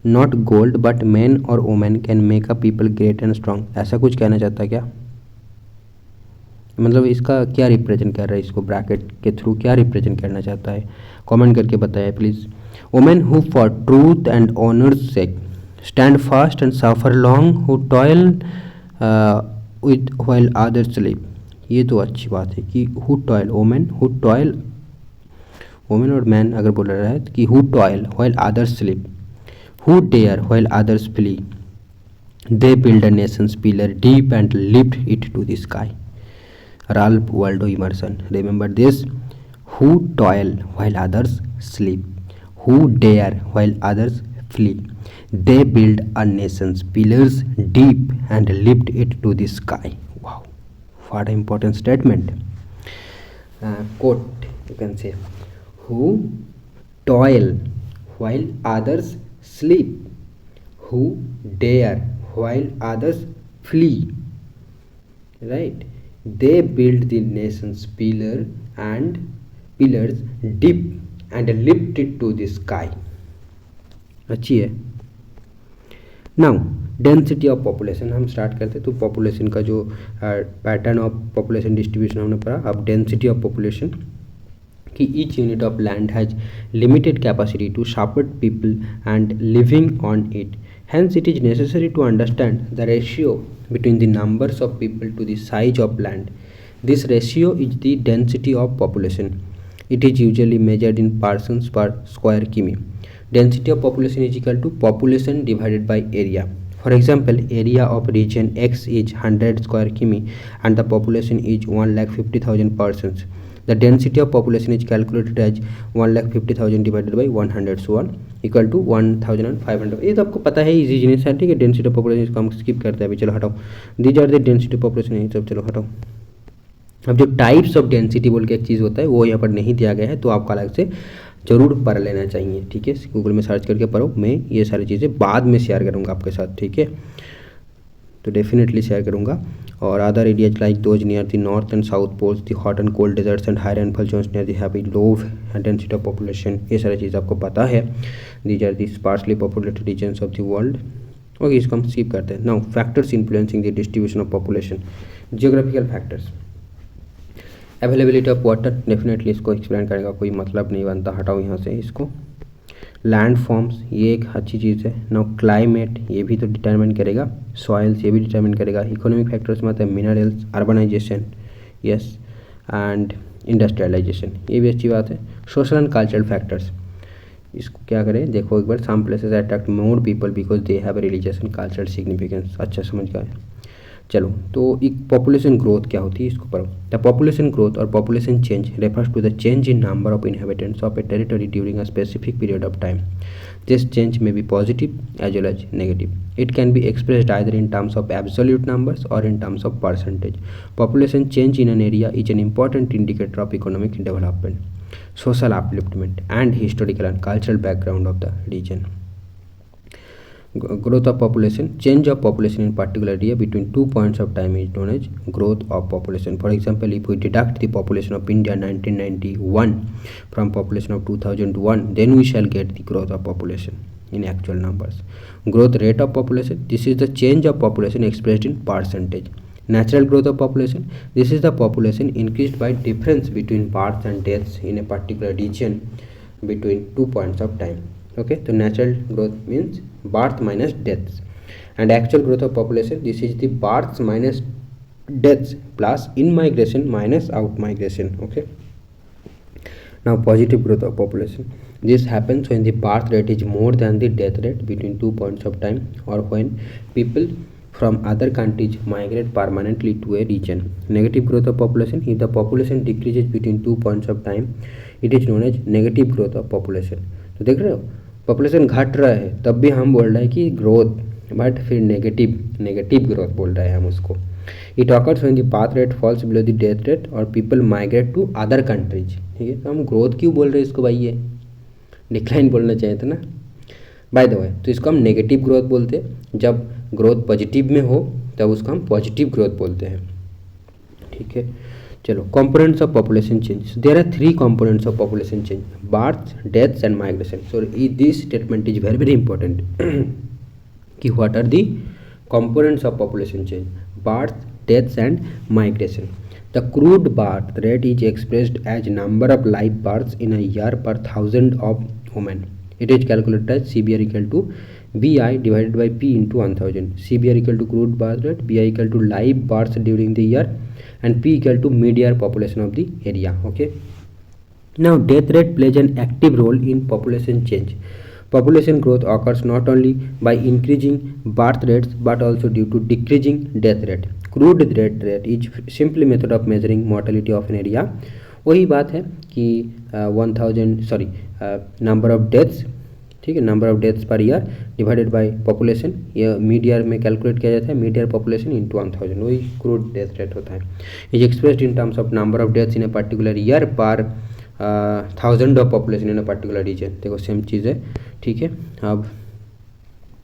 नॉट गोल्ड बट मैन और women can make a people great and strong, ऐसा कुछ कहना चाहता है क्या? मतलब इसका क्या रिप्रेजेंट कर रहा है, इसको ब्रैकेट के थ्रू क्या रिप्रेजेंट करना चाहता है? कमेंट करके बताइए please. Women who for truth and honour's sake stand fast and suffer long, who toil with while others sleep. ये तो अच्छी बात है कि who toil, women who toil, women और मैन अगर बोल रहा है कि who toil while others sleep, who dare while others flee, they build a nation's pillar deep and lift it to the sky. Ralph Waldo Emerson. Remember this: who toil while others sleep, who dare while others flee, they build a nation's pillars deep and lift it to the sky. Wow, what an important statement. Quote, you can say: who toil while others sleep, who dare while others flee, right? They build the nation's pillars deep and lift it to the sky. अच्छी है. Now density of population हम start करते हैं. तो population का जो pattern of population distribution हमने पढ़ा. अब डेंसिटी ऑफ पॉपुलेशन कि each unit of land has limited capacity to support people and living on it. Hence, it is necessary to understand the ratio between the numbers of people to the size of land. This ratio is the density of population. It is usually measured in persons per square km. Density of population is equal to population divided by area. For example, area of region X is 100 square km and the population is 1,50,000 persons. The density of population is calculated as 1,50,000 divided by 100, so on equal to 1,500. ये तो आपको पता है, easy जिनिस है. ठीक है, density of population इसको हम स्किप करते हैं अभी. चलो हटाओ. These are the density of population, यही सब चलो हटाओ. अब जो टाइप्स ऑफ डेंसिटी बोल के एक चीज़ होता है वो यहाँ पर नहीं दिया गया है, तो आपको अलग से ज़रूर पढ़ लेना चाहिए. ठीक है, गूगल में सर्च करके पढ़ो. मैं ये सारी चीज़ें बाद में शेयर करूँगा आपके साथ. ठीक है, तो डेफिनेटली शेयर करूँगा. और other areas like those near the north and south poles, the hot and cold deserts and high rainfall zones near the heavy low density of population, ये सारी चीज़ आपको पता है. These are the sparsely populated regions of the world. Okay, इसको हम skip करते हैं. Now factors influencing the distribution of population. Geographical factors. Availability of water, definitely इसको एक्सप्लेन करेगा, कोई मतलब नहीं बनता. हटाओ यहाँ से इसको. लैंड फॉर्म्स, ये एक अच्छी चीज़ है. नाउ क्लाइमेट, ये भी तो डिटरमिन करेगा. सॉइल्स, ये भी डिटरमिन करेगा. इकोनॉमिक फैक्टर्स में आता है minerals, urbanisation, yes, and industrialisation, ये भी अच्छी बात है. सोशल एंड कल्चरल फैक्टर्स, इसको क्या करें देखो एक बार. Some places attract more people because they have religious and cultural significance. अच्छा समझ गए. चलो, तो एक पॉपुलेशन ग्रोथ क्या होती है इसको पढ़ो. द पॉपुलेशन ग्रोथ और population change refers to the change in number of inhabitants of a territory during a specific period of time. This change may be positive as well as negative. It can be expressed either in terms of absolute numbers or in terms of percentage. Population change in an area is an important indicator of economic development, social upliftment, and historical and cultural background of the region. Growth of population, change of population in particular area between 2 points of time is known as growth of population. For example, if we deduct the population of India 1991 from population of 2001, then we shall get the growth of population in actual numbers. Growth rate of population, this is the change of population expressed in percentage. Natural growth of population, this is the population increased by difference between births and deaths in a particular region between 2 points of time. Okay, so natural growth means birth minus deaths, and actual growth of population, this is the births minus deaths plus in migration minus out migration. Okay, now positive growth of population, this happens when the birth rate is more than the death rate between 2 points of time, or when people from other countries migrate permanently to a region. Negative growth of population, if the population decreases between 2 points of time, it is known as negative growth of population. तो देख रहे हो, population घट रहा है तब भी हम बोल रहे हैं कि ग्रोथ, बट फिर नेगेटिव ग्रोथ बोल रहे हैं हम उसको. It occurs when the birth rate falls below the death rate और people migrate to other countries. ठीक है, तो हम ग्रोथ क्यों बोल रहे हैं इसको भाई? ये डिक्लाइन बोलना चाहिए था ना, बाय द वे। तो इसको हम नेगेटिव ग्रोथ बोलते हैं। जब ग्रोथ पॉजिटिव में हो तब उसको हम पॉजिटिव ग्रोथ बोलते हैं, ठीक है। चलो, components of population change. There are 3 components of population change, birth, deaths and migration. So this statement is very very important कि what are the components of population change: birth, deaths and migration. The crude birth rate is expressed as number of live births in a year per thousand of women. It is calculated as CBR equal to BI divided by P into 1000. CBR equal to crude birth rate, BI equal to live births during the year, and P equal to median population of the area. Okay. Now, death rate plays an active role in population change. Population growth occurs not only by increasing birth rates but also due to decreasing death rate. Crude death rate is simply method of measuring mortality of an area. वही बात है कि 1000 number of deaths, ठीक है, number of deaths per year divided by population, यह mid year में calculate किया जाता है, मिड ईयर पॉपुलेशन इंटू 1000, वही क्रूड डेथ रेट होता है। Is expressed in terms of number of deaths in a particular year per 1000 of population in a particular region. देखो same चीज़ है, ठीक है। अब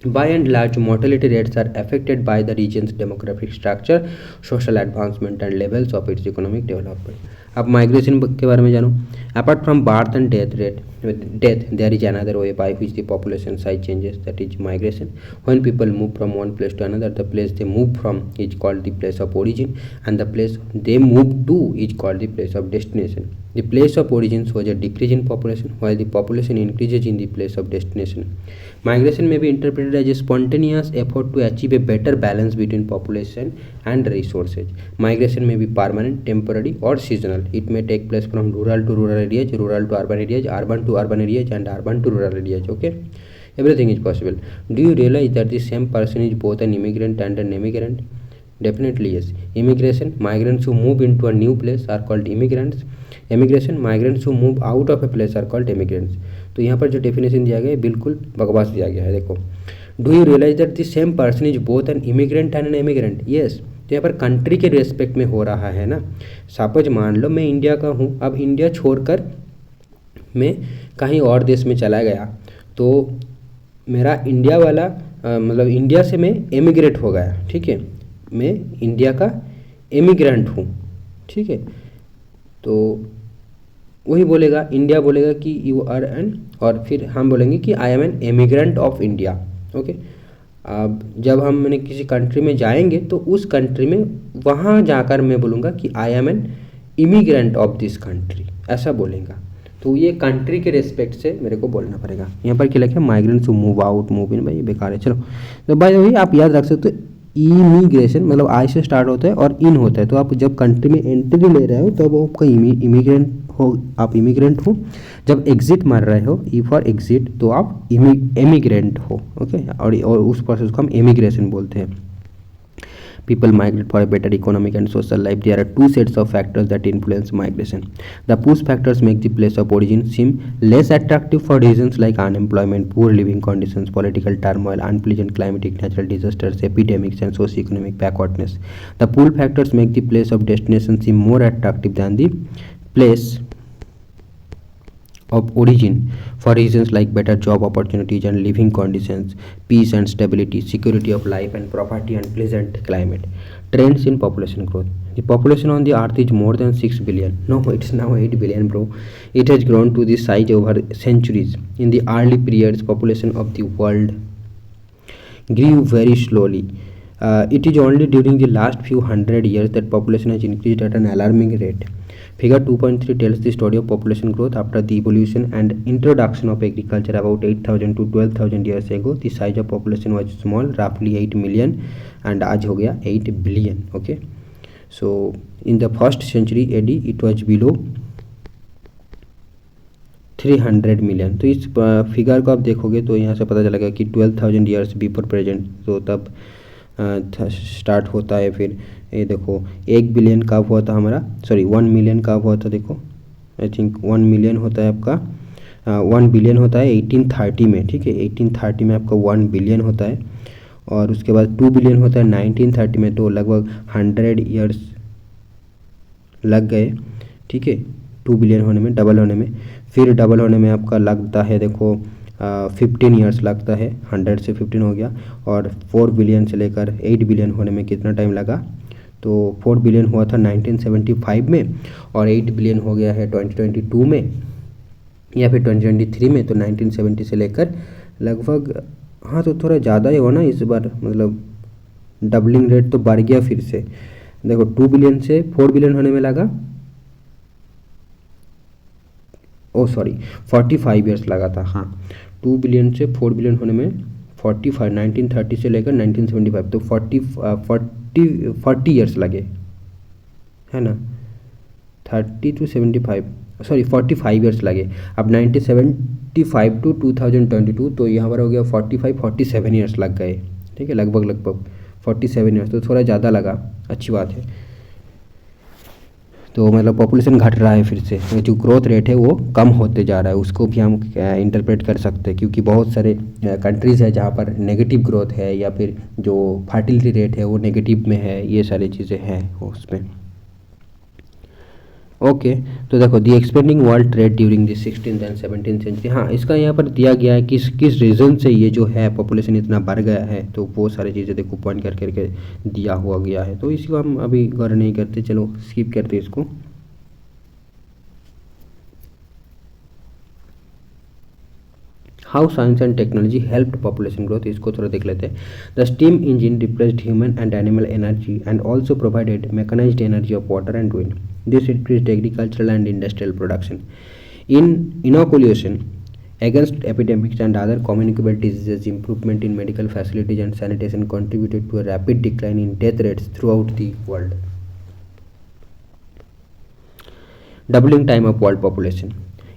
by and large mortality rates are affected by the region's demographic structure, social advancement and levels of its economic development. अब migration के बारे में जानो। Apart from birth and death there is another way by which the population size changes, that is migration. When people move from one place to another, the place they move from is called the place of origin and the place they move to is called the place of destination. The place of origin shows a decrease in population while the population increases in the place of destination. Migration may be interpreted as a spontaneous effort to achieve a better balance between population and resources. Migration may be permanent, temporary or seasonal. It may take place from rural to rural areas, rural to urban areas, urban to urban areas and urban to rural areas. Okay, everything is possible. Do you realize that the same person is both an immigrant and an emigrant? Definitely yes. Immigration, migrants who move into a new place are called immigrants. Emigration, migrants who move out of a place are called immigrants. तो यहाँ पर जो definition दिया गया है बिल्कुल बकवास दिया गया है। देखो, do you realise that the same person is both an immigrant and an immigrant? Yes. तो यहाँ पर कंट्री के रेस्पेक्ट में हो रहा है ना। सपोज मान लो मैं इंडिया का हूँ, अब इंडिया छोड़कर मैं कहीं और देश में चला गया तो मेरा इंडिया वाला मतलब इंडिया से मैं एमिग्रेट हो गया, ठीक है, मैं इंडिया का एमिग्रेंट हूँ, ठीक है। तो वही बोलेगा, इंडिया बोलेगा कि यू आर एन, और फिर हम बोलेंगे कि I am an emigrant of India. Okay, अब जब हम मैंने किसी कंट्री में जाएंगे तो उस कंट्री में वहाँ जाकर मैं बोलूँगा कि I am N immigrant of this country, ऐसा बोलेगा। तो ये कंट्री के रेस्पेक्ट से मेरे को बोलना पड़ेगा। यहाँ पर क्या लिखा है? Migrants to move out, move in, भाई बेकार है। चलो, तो भाई वही आप याद रख सकते हो, इमिग्रेशन मतलब आई से स्टार्ट होता है और इन होता है। तो आप जब कंट्री में एंट्री ले रहे हो तब तो आपका इमिग्रेंट हो, आप इमिग्रेंट हो। जब एग्जिट मार रहे हो, ई फॉर एग्जिट, तो आप एमिग्रेंट हो। ओके, और उस प्रोसेस को हम एमिग्रेशन बोलते हैं। People migrate for a better economic and social life. There are two sets of factors that influence migration. The push factors make the place of origin seem less attractive for reasons like unemployment, poor living conditions, political turmoil, unpleasant climatic natural disasters, epidemics, and socio-economic backwardness. The pull factors make the place of destination seem more attractive than the place of origin for reasons like better job opportunities and living conditions, peace and stability, security of life and property, and pleasant climate. Trends in population growth. The population on the earth is more than 6 billion. No, it's now 8 billion, bro. It has grown to this size over centuries. In the early periods, population of the world grew very slowly. It is only during the last few hundred years that population has increased at an alarming rate. Figure 2.3 tells the story of population growth after the evolution and introduction of agriculture about 8,000 to 12,000 years ago. The size of population was small, roughly 8 million, and आज हो गया 8 billion. Okay, so in the first century AD it was below 300 million. तो इस figure को आप देखोगे तो यहाँ से पता चलेगा कि 12,000 years बिफोर प्रेजेंट, तो तब स्टार्ट होता है। फिर ये देखो 1 बिलियन कब हुआ था हमारा, सॉरी 1 मिलियन कब हुआ था, देखो आई थिंक 1 मिलियन होता है आपका 1 बिलियन होता है 1830 में, ठीक है, 1830 में आपका 1 बिलियन होता है, और उसके बाद 2 बिलियन होता है 1930 में। तो लगभग 100 ईयर्स लग गए, ठीक है, 2 बिलियन होने में, डबल होने में। फिर डबल होने में आपका लगता है देखो 15 ईयर्स लगता है, 100 से 15 हो गया। और 4 बिलियन से लेकर 8 बिलियन होने में कितना टाइम लगा, तो 4 बिलियन हुआ था 1975 में, और 8 बिलियन हो गया है 2022 में या फिर 2023 में। तो 1970 से लेकर लगभग, हाँ तो थोड़ा ज़्यादा ही हुआ ना इस बार, मतलब डबलिंग रेट तो बढ़ गया फिर से। देखो 2 बिलियन से 4 बिलियन होने में लगा, ओ सॉरी 45 ईयर्स लगा था। हाँ 2 बिलियन से 4 बिलियन होने में 45, 1930 से लेकर 1975, तो 40 ईयर्स लगे, है ना। 30 to 75, सॉरी 45 ईयर्स लगे। अब 1975 टू 2022, तो यहाँ पर हो गया 47 ईयर्स लग गए, ठीक है, लगभग 47 ईयर्स, तो थोड़ा ज़्यादा लगा, अच्छी बात है। तो मतलब पॉपुलेशन घट रहा है फिर से, जो ग्रोथ रेट है वो कम होते जा रहा है, उसको भी हम इंटरप्रेट कर सकते हैं, क्योंकि बहुत सारे कंट्रीज़ है जहाँ पर नेगेटिव ग्रोथ है, या फिर जो फर्टिलिटी रेट है वो नेगेटिव में है, ये सारी चीज़ें हैं उसमें। ओके, तो देखो the expanding world trade during the 16th and 17th century. हाँ इसका यहाँ पर दिया गया है किस रीज़न से ये जो है पॉपुलेशन इतना बढ़ गया है, तो वो सारी चीज़ें देखो पॉइंट करके दिया हुआ गया है, तो इसको हम अभी गौर नहीं करते, चलो स्किप करते इसको। How science and technology helped population growth, इसको थोड़ा देख लेते हैं। The steam engine replaced human and animal energy and also provided mechanised energy of water and wind. This increased agricultural and industrial production. In inoculation against epidemics and other communicable diseases, improvement in medical facilities and sanitation contributed to a rapid decline in death rates throughout the world. Doubling time of world population.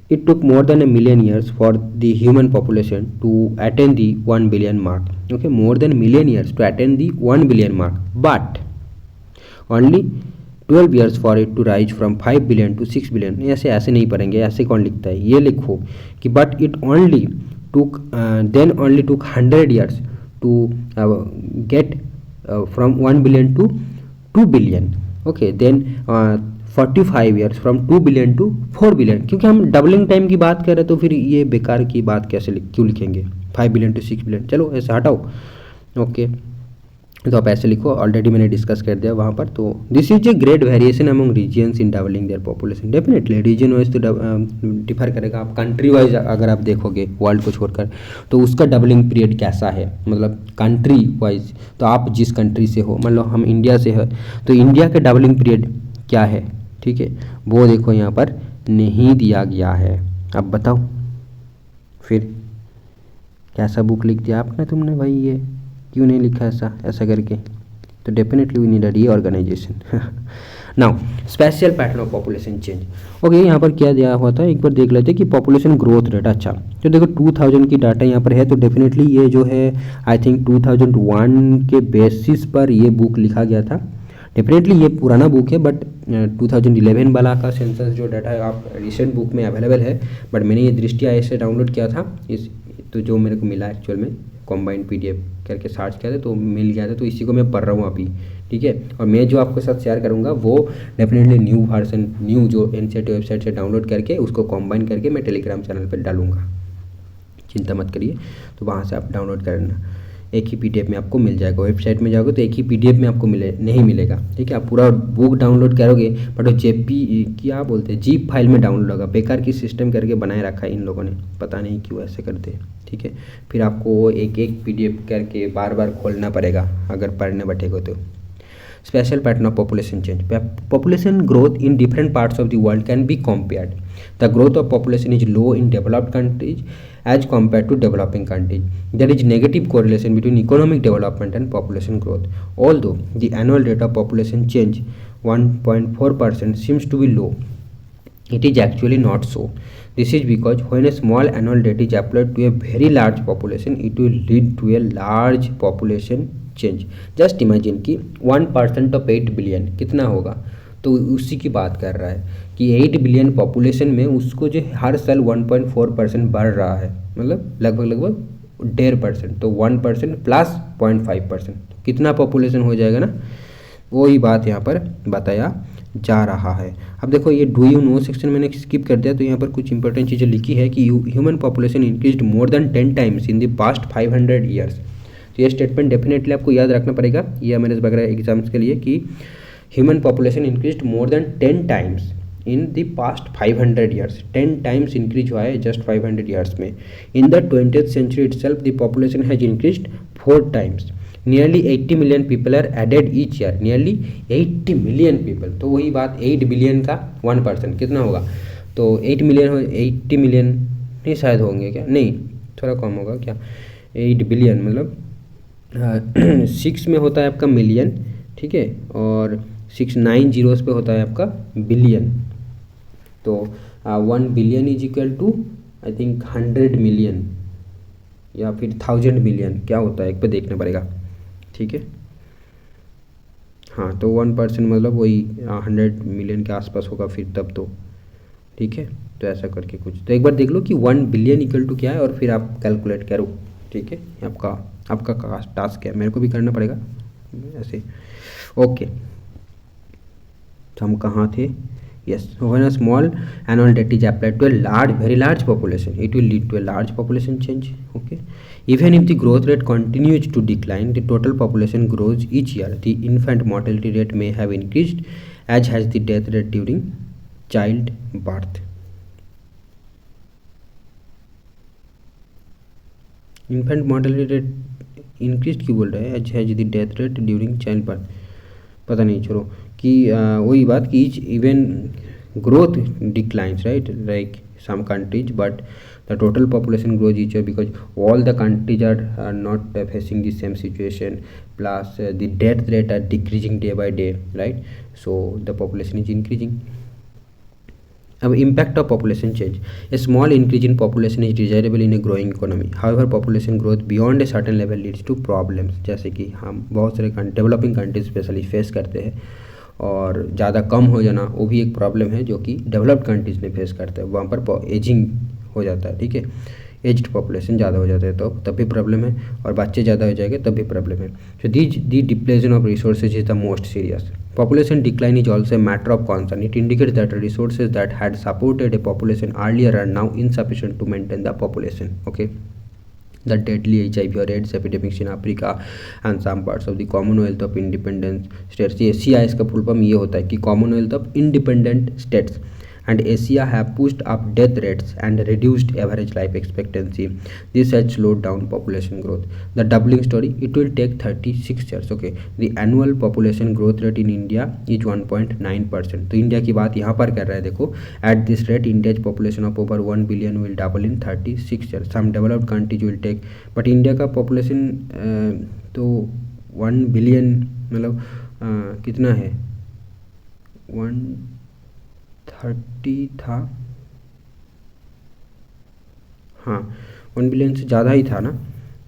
It took more than a million years for the human population to attain the 1 billion mark. Okay, more than a million years to attain the 1 billion mark, but only 12 years for it to rise from 5 billion to 6 billion। ऐसे नहीं पढ़ेंगे, ऐसे कौन लिखता है, ये लिखो कि but it only took then only took 100 years to get from 1 billion to 2 billion। okay, then 45 years from 2 billion to 4 billion। क्योंकि हम डबलिंग टाइम की बात कर रहे हैं, तो फिर ये बेकार की बात कैसे क्यों लिखेंगे 5 बिलियन टू 6 बिलियन, चलो ऐसे हटाओ। ओके, तो आप ऐसे लिखो, ऑलरेडी मैंने डिस्कस कर दिया वहाँ पर। तो this is a great variation among regions in doubling their population. Definitely region wise तो डिफर करेगा, आप कंट्री वाइज अगर आप देखोगे वर्ल्ड को छोड़कर, तो उसका डबलिंग पीरियड कैसा है, मतलब कंट्री वाइज। तो आप जिस कंट्री से हो, मान लो हम इंडिया से है, तो इंडिया का डबलिंग पीरियड क्या है, ठीक है, वो देखो यहाँ पर नहीं दिया गया है। अब बताओ फिर कैसा बुक लिख दिया आपने तुमने भाई, ये क्यों नहीं लिखा ऐसा करके। तो definitely we need a reorganisation. Now spatial pattern of population change. Okay, यहाँ पर क्या दिया हुआ था एक बार देख लेते हैं कि पॉपुलेशन ग्रोथ रेट। अच्छा, तो देखो 2000 की डाटा यहाँ पर है, तो डेफिनेटली ये जो है आई थिंक 2001 के बेसिस पर ये बुक लिखा गया था। डेफिनेटली ये पुराना बुक है, बट 2011 वाला का सेंसस जो डाटा है आप रिसेंट बुक में अवेलेबल है, बट मैंने ये दृष्टि ऐसे डाउनलोड किया था इस, तो जो मेरे को मिला एक्चुअल में कॉम्बाइंड PDF करके सर्च किया था तो मिल गया था, तो इसी को मैं पढ़ रहा हूँ अभी, ठीक है। और मैं जो आपके साथ शेयर करूँगा वो डेफिनेटली न्यू वर्जन, न्यू जो NCERT वेबसाइट से डाउनलोड करके उसको कॉम्बाइन करके मैं टेलीग्राम चैनल पर डालूँगा, चिंता मत करिए। तो वहाँ से आप डाउनलोड करना, एक ही PDF में आपको मिल जाएगा। वेबसाइट में जाओगे तो एक ही PDF में आपको नहीं मिलेगा, ठीक है। आप पूरा बुक डाउनलोड करोगे बट वो क्या बोलते हैं जीप फाइल में डाउनलोड होगा। बेकार की सिस्टम करके बनाए रखा है इन लोगों ने, पता नहीं क्यों ऐसे करते हैं, ठीक है। फिर आपको वो एक PDF करके बार बार खोलना पड़ेगा अगर पढ़ने बैठेगा तो। Special pattern of population change. Population growth in different parts of the world can be compared. The growth of population is low in developed countries as compared to developing countries. There is negative correlation between economic development and population growth. Although the annual rate of population change 1.4% seems to be low, it is actually not so. This is because when a small annual rate is applied to a very large population, it will lead to a large population change. Just imagine कि 1% of 8 billion कितना होगा, तो उसी की बात कर रहा है कि 8 बिलियन पॉपुलेशन में उसको जो हर साल 1.4% बढ़ रहा है, मतलब लगभग 1.5%, तो 1% प्लस 0.5% कितना पॉपुलेशन हो जाएगा ना, वही बात यहाँ पर बताया जा रहा है। अब देखो ये डू यू नो सेक्शन मैंने स्किप कर दिया, तो यहाँ पर कुछ इंपॉर्टेंट चीज़ें लिखी है कि human population increased more than 10 times in the past 500 years. तो ये स्टेटमेंट डेफिनेटली आपको याद रखना पड़ेगा ये हमारे वगैरह एग्जाम्स के लिए कि human population increased more than 10 times in the past 500 years. 10 times increase हुआ है जस्ट 500 ईयर्स में। In the 20th century itself the population has increased 4 times. Nearly 80 million people are added each year. Nearly 80 million people, तो वही बात 8 billion का 1% कितना होगा, तो 8 मिलियन 80 मिलियन नहीं शायद होंगे क्या, नहीं थोड़ा कम होगा क्या, 8 बिलियन मतलब 6 में होता है आपका मिलियन, ठीक है, और 6 9 जीरोस पे होता है आपका बिलियन। तो 1 billion is equal to I think 100 million या फिर 1000 मिलियन, क्या होता है एक पे देखना पड़ेगा, ठीक है। हाँ तो 1% मतलब वही 100 मिलियन के आसपास होगा फिर तब तो, ठीक है। तो ऐसा करके कुछ, तो एक बार देख लो कि 1 बिलियन इक्वल टू क्या है और फिर आप कैलकुलेट करो, ठीक है। आपका टास्क है, मेरे को भी करना पड़ेगा ऐसे, ओके। तो हम कहाँ थे, yes, when a small annual debt is applied to a very large population, it will lead to a large population change, okay. Even if the growth rate continues to decline, the total population grows each year. The infant mortality rate may have increased, as has the death rate during childbirth. Infant mortality rate increased क्यों बोल रहा है, as has the death rate during childbirth, पता नहीं, चलो कि वही बात कि each even growth declines, right, like some countries, but the total population grows each year because all the countries are not facing the same situation, plus the death rate are decreasing day by day, right, so the population is increasing. अब impact of population change, a small increase in population is desirable in a growing economy, however population growth beyond a certain level leads to problems, जैसे कि हम बहुत सारे developing countries specially face करते हैं, और ज़्यादा कम हो जाना वो भी एक प्रॉब्लम है जो कि डेवलप्ड कंट्रीज़ ने फेस करते हैं, वहाँ पर एजिंग हो जाता है, ठीक है, एज्ड पॉपुलेशन ज़्यादा हो जाता है तो तब भी प्रॉब्लम है, और बच्चे ज़्यादा हो जाएंगे तब भी प्रॉब्लम है। So the depletion of resources is the most serious. Population decline is also a matter of concern. It indicates that resources that had supported a population earlier are now insufficient to maintain the population, okay. The deadly HIV or AIDS epidemics in Africa and some parts of the Commonwealth of Independent States, Asia इसका full form ये होता है कि Commonwealth of independent states and Asia have pushed up death rates and reduced average life expectancy. This has slowed down population growth. The doubling story, it will take 36 years, okay. The annual population growth rate in India is 1.9%. तो India की बात यहाँ पर कर रहा है, देखो at this rate India's population of over 1 billion will double in 36 years. Some developed countries will take, but India का population तो 1 billion मतलब कितना है, 130 था, हाँ 1 बिलियन से ज़्यादा ही था ना।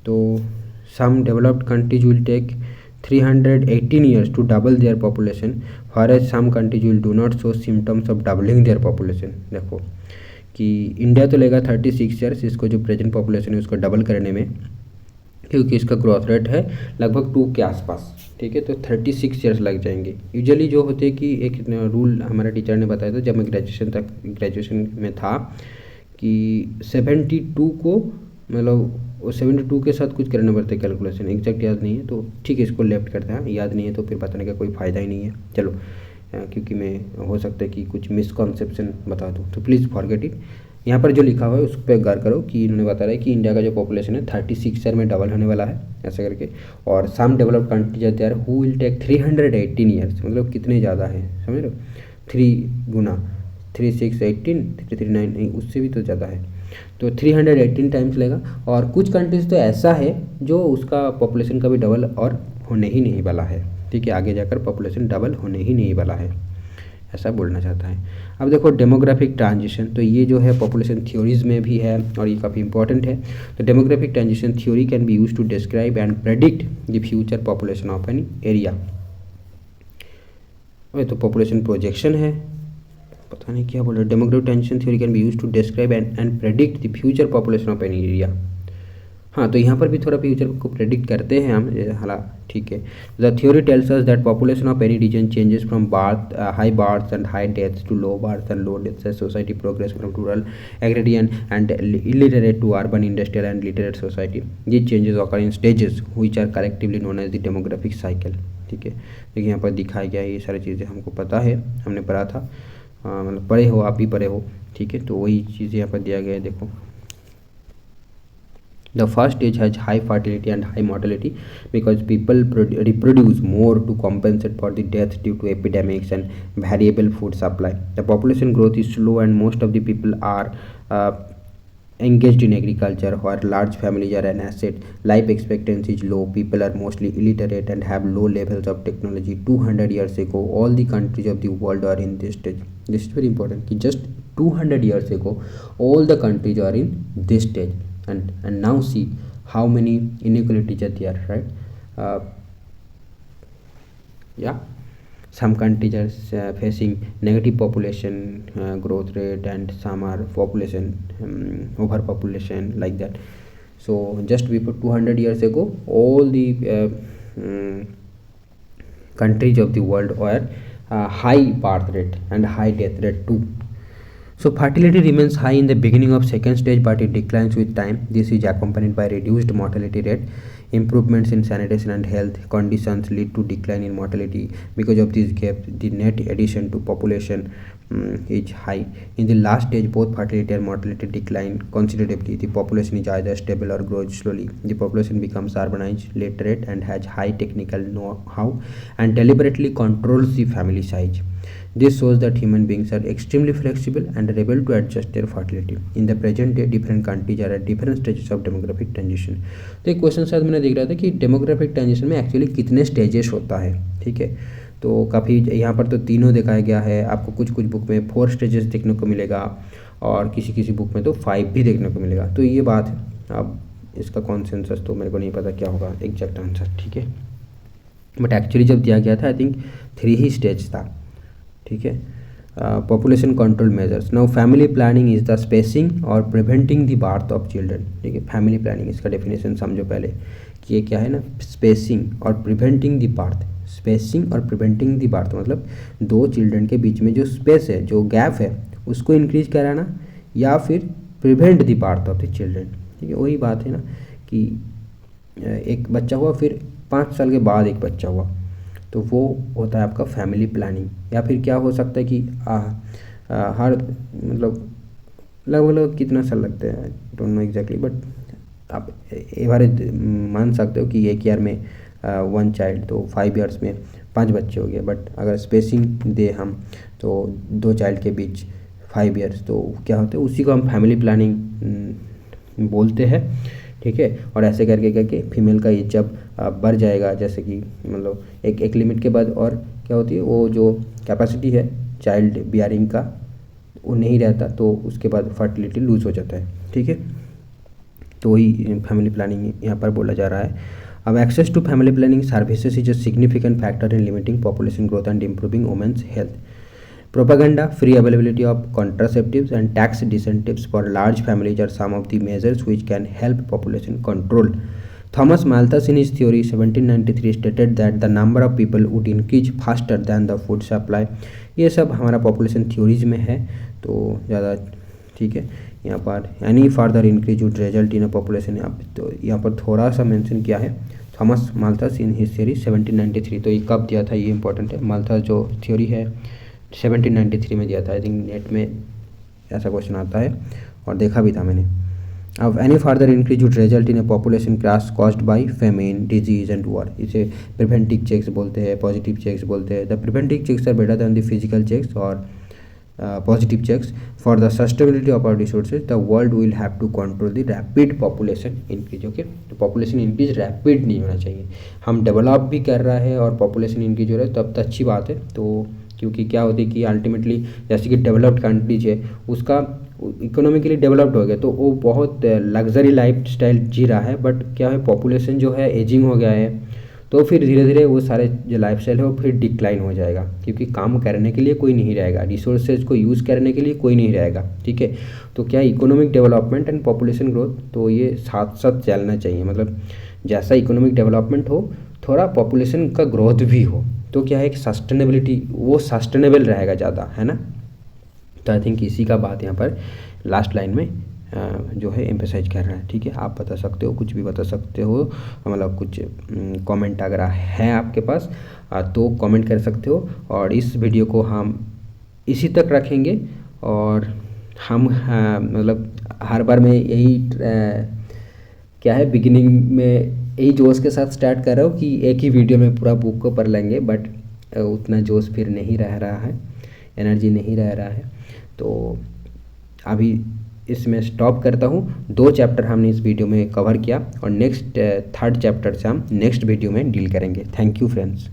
तो some developed countries will take 318 years to double their population, whereas some countries will do not show symptoms of doubling their population. देखो कि इंडिया तो लेगा 36 ईयर्स इसको जो प्रेजेंट पॉपुलेशन है उसको डबल करने में, क्योंकि इसका ग्रोथ रेट है लगभग 2 के आसपास, ठीक है। तो 36 ईयर्स लग जाएंगे। यूजुअली जो होते हैं कि एक रूल हमारे टीचर ने बताया था जब मैं ग्रेजुएशन में था कि 72 को मतलब वो 72 के साथ कुछ करना पड़ता है कैलकुलेशन, एग्जैक्ट याद नहीं है तो ठीक है इसको लेफ्ट करते हैं, याद नहीं है तो फिर बताने का कोई फ़ायदा ही नहीं है। चलो क्योंकि मैं हो सकता है कि कुछ मिसकॉन्सेप्शन बता दूँ तो प्लीज़ फॉरगेट इट। यहाँ पर जो लिखा हुआ है उस पर गौर करो कि इन्होंने बता रहा है कि इंडिया का जो पॉपुलेशन है 36 ईयर में डबल होने वाला है ऐसा करके, और some developed countries are there who will take 318 years, मतलब कितने ज़्यादा हैं समझ लो, 3 गुना 3 6 18 3 3 9 नहीं उससे भी तो ज़्यादा है, तो 318 टाइम्स लेगा। और कुछ कंट्रीज़ तो ऐसा है जो उसका पॉपुलेशन का भी डबल और होने ही नहीं वाला है, ठीक है, आगे जाकर पॉपुलेशन डबल होने ही नहीं वाला है, ऐसा बोलना चाहता है। अब देखो डेमोग्राफिक ट्रांजिशन, तो ये जो है पॉपुलेशन थ्योरीज में भी है और ये काफ़ी इंपॉर्टेंट है। तो demographic transition theory can be use to describe and predict the future population of an area. तो पॉपुलेशन प्रोजेक्शन है, पता नहीं क्या बोल रहा है। Demographic transition theory can be use to describe and predict the future population of an area. हाँ, तो यहाँ पर भी थोड़ा फ्यूचर को प्रेडिक्ट करते हैं हम, हालांकि ठीक है। The theory tells us that population of any region changes from birth high births and high deaths to low births and low deaths as society progress from rural agrarian and illiterate to urban industrial and literate society. These changes occur in stages which are collectively known as the demographic cycle। ठीक है, देखिए यहाँ पर दिखाया गया है, ये सारी चीज़ें हमको पता है, हमने पढ़ा था, मतलब पढ़े हो, आप भी पढ़े हो। ठीक है, तो वही चीज़ें यहाँ पर दिया गया है। देखो, the first stage has high fertility and high mortality because people reproduce more to compensate for the death due to epidemics and variable food supply. The population growth is slow and most of the people are engaged in agriculture where large families are an asset. Life expectancy is low, people are mostly illiterate and have low levels of technology. 200 years ago all the countries of the world are in this stage. This is very important, just 200 years ago all the countries are in this stage, and now see how many inequalities are there, right? Yeah, some countries are facing negative population growth rate and some are population overpopulation, like that. So just before 200 years ago all the countries of the world were high birth rate and high death rate too. So fertility remains high in the beginning of second stage, but it declines with time. This is accompanied by reduced mortality rate. Improvements in sanitation and health conditions lead to decline in mortality. Because of this gap, the net addition to population is high. In the last stage, both fertility and mortality decline considerably. The population is either stable or grows slowly. The population becomes urbanized, literate, and has high technical know-how, and deliberately controls the family size. This shows that human beings are extremely flexible and are able to adjust their fertility. In the present day, different countries are at different stages of demographic transition. तो एक question शायद मैंने देख रहा था कि demographic transition में actually कितने स्टेजेस होता है। ठीक है, तो काफ़ी यहाँ पर तो तीनों दिखाया गया है, आपको कुछ कुछ बुक में 4 स्टेजेस देखने को मिलेगा और किसी किसी बुक में तो 5 भी देखने को मिलेगा। तो ये बात है, अब इसका कॉन्सेंसस तो मेरे को नहीं पता क्या होगा एग्जैक्ट आंसर। ठीक है, बट एक्चुअली जब दिया गया था आई थिंक 3 ही स्टेज था। ठीक है, population control measures. Now family planning is the spacing और preventing the birth of children. ठीक है, फैमिली प्लानिंग, इसका डेफिनेशन समझो पहले कि ये क्या है ना, स्पेसिंग और प्रिवेंटिंग द बर्थ। स्पेसिंग और प्रिवेंटिंग द बर्थ मतलब 2 चिल्ड्रन के बीच में जो स्पेस है, जो गैप है, उसको इंक्रीज कराना या फिर prevent the birth of the children. ठीक है, वही बात है ना कि एक बच्चा हुआ फिर 5 साल के बाद एक बच्चा हुआ, तो वो होता है आपका फैमिली प्लानिंग। या फिर क्या हो सकता है कि हर मतलब लगभग कितना साल लगते हैं, डोंट नो एग्जैक्टली, बट आप एवरेज मान सकते हो कि एक ईयर में 1 चाइल्ड, तो 5 ईयर्स में 5 बच्चे हो गए। बट अगर स्पेसिंग दे हम तो 2 चाइल्ड के बीच 5 ईयर्स, तो क्या होता है, उसी को हम फैमिली प्लानिंग बोलते हैं। ठीक है, और ऐसे करके करके फीमेल का एज जब बढ़ जाएगा, जैसे कि मतलब एक लिमिट के बाद, और क्या होती है, वो जो कैपेसिटी है चाइल्ड बियरिंग का वो नहीं रहता, तो उसके बाद फर्टिलिटी लूज हो जाता है। ठीक है, तो वही फैमिली प्लानिंग यहाँ पर बोला जा रहा है। अब access to family planning services is a significant factor in limiting population growth and improving women's health. Propaganda, free availability of contraceptives and tax incentives for large families are some of the measures which can help population control. Thomas Malthus in his theory 1793 stated that the number of people would increase faster than the food supply. ये सब हमारा population theories में है, तो ज़्यादा ठीक है। यहाँ पर any further increase would result in a population, तो यहाँ पर थोड़ा सा मेंशन किया है Thomas Malthus in his theory 1793। तो ये कब दिया था, ये इंपॉर्टेंट है। माल्थस जो थ्योरी है 1793 में दिया था। आई थिंक नेट में ऐसा क्वेश्चन आता है और देखा भी था मैंने। अब any further increase would result in a population crash caused by famine, disease and war. इसे प्रिवेंटिव चेक्स बोलते हैं, पॉजिटिव चेक्स बोलते हैं। The preventive checks are better than the physical checks और positive checks for the sustainability of our resources. The world will have to control the rapid population increase. Okay, तो population increase rapid नहीं होना चाहिए। हम develop भी कर रहा है और पॉपुलेशन इंक्रीज हो रहा है, तब तो अच्छी बात है। तो क्योंकि क्या होती है कि अल्टीमेटली जैसे कि डेवलप्ड कंट्रीज है, उसका इकोनॉमिकली डेवलप्ड हो गया तो वो बहुत लग्जरी लाइफ स्टाइल जी रहा है, बट क्या है, पॉपुलेशन जो है एजिंग हो गया है, तो फिर धीरे धीरे वो सारे जो लाइफस्टाइल है वो फिर डिक्लाइन हो जाएगा, क्योंकि काम करने के लिए कोई नहीं रहेगा, रिसोर्सेज को यूज़ करने के लिए कोई नहीं रहेगा। ठीक है, तो क्या economic development and population growth, तो ये साथ साथ चलना चाहिए। मतलब जैसा इकोनॉमिक डेवलपमेंट हो, थोड़ा पॉपुलेशन का ग्रोथ भी हो, तो क्या है कि सस्टेनेबिलिटी, वो सस्टेनेबल रहेगा ज़्यादा, है ना। तो आई थिंक इसी का बात यहाँ पर लास्ट लाइन में जो है एम्फेसाइज कर रहा है। ठीक है, आप बता सकते हो, कुछ भी बता सकते हो, मतलब कुछ कमेंट अगर है आपके पास तो कमेंट कर सकते हो। और इस वीडियो को हम इसी तक रखेंगे, और हम मतलब हर बार मैं यही क्या है, बिगिनिंग में यही जोश के साथ स्टार्ट कर रहा हूँ कि एक ही वीडियो में पूरा बुक को पढ़ लेंगे, बट उतना जोश फिर नहीं रह रहा है, एनर्जी नहीं रह रहा है। तो अभी इसमें स्टॉप करता हूँ। 2 चैप्टर हमने इस वीडियो में कवर किया, और नेक्स्ट 3rd चैप्टर से हम नेक्स्ट वीडियो में डील करेंगे। Thank you friends.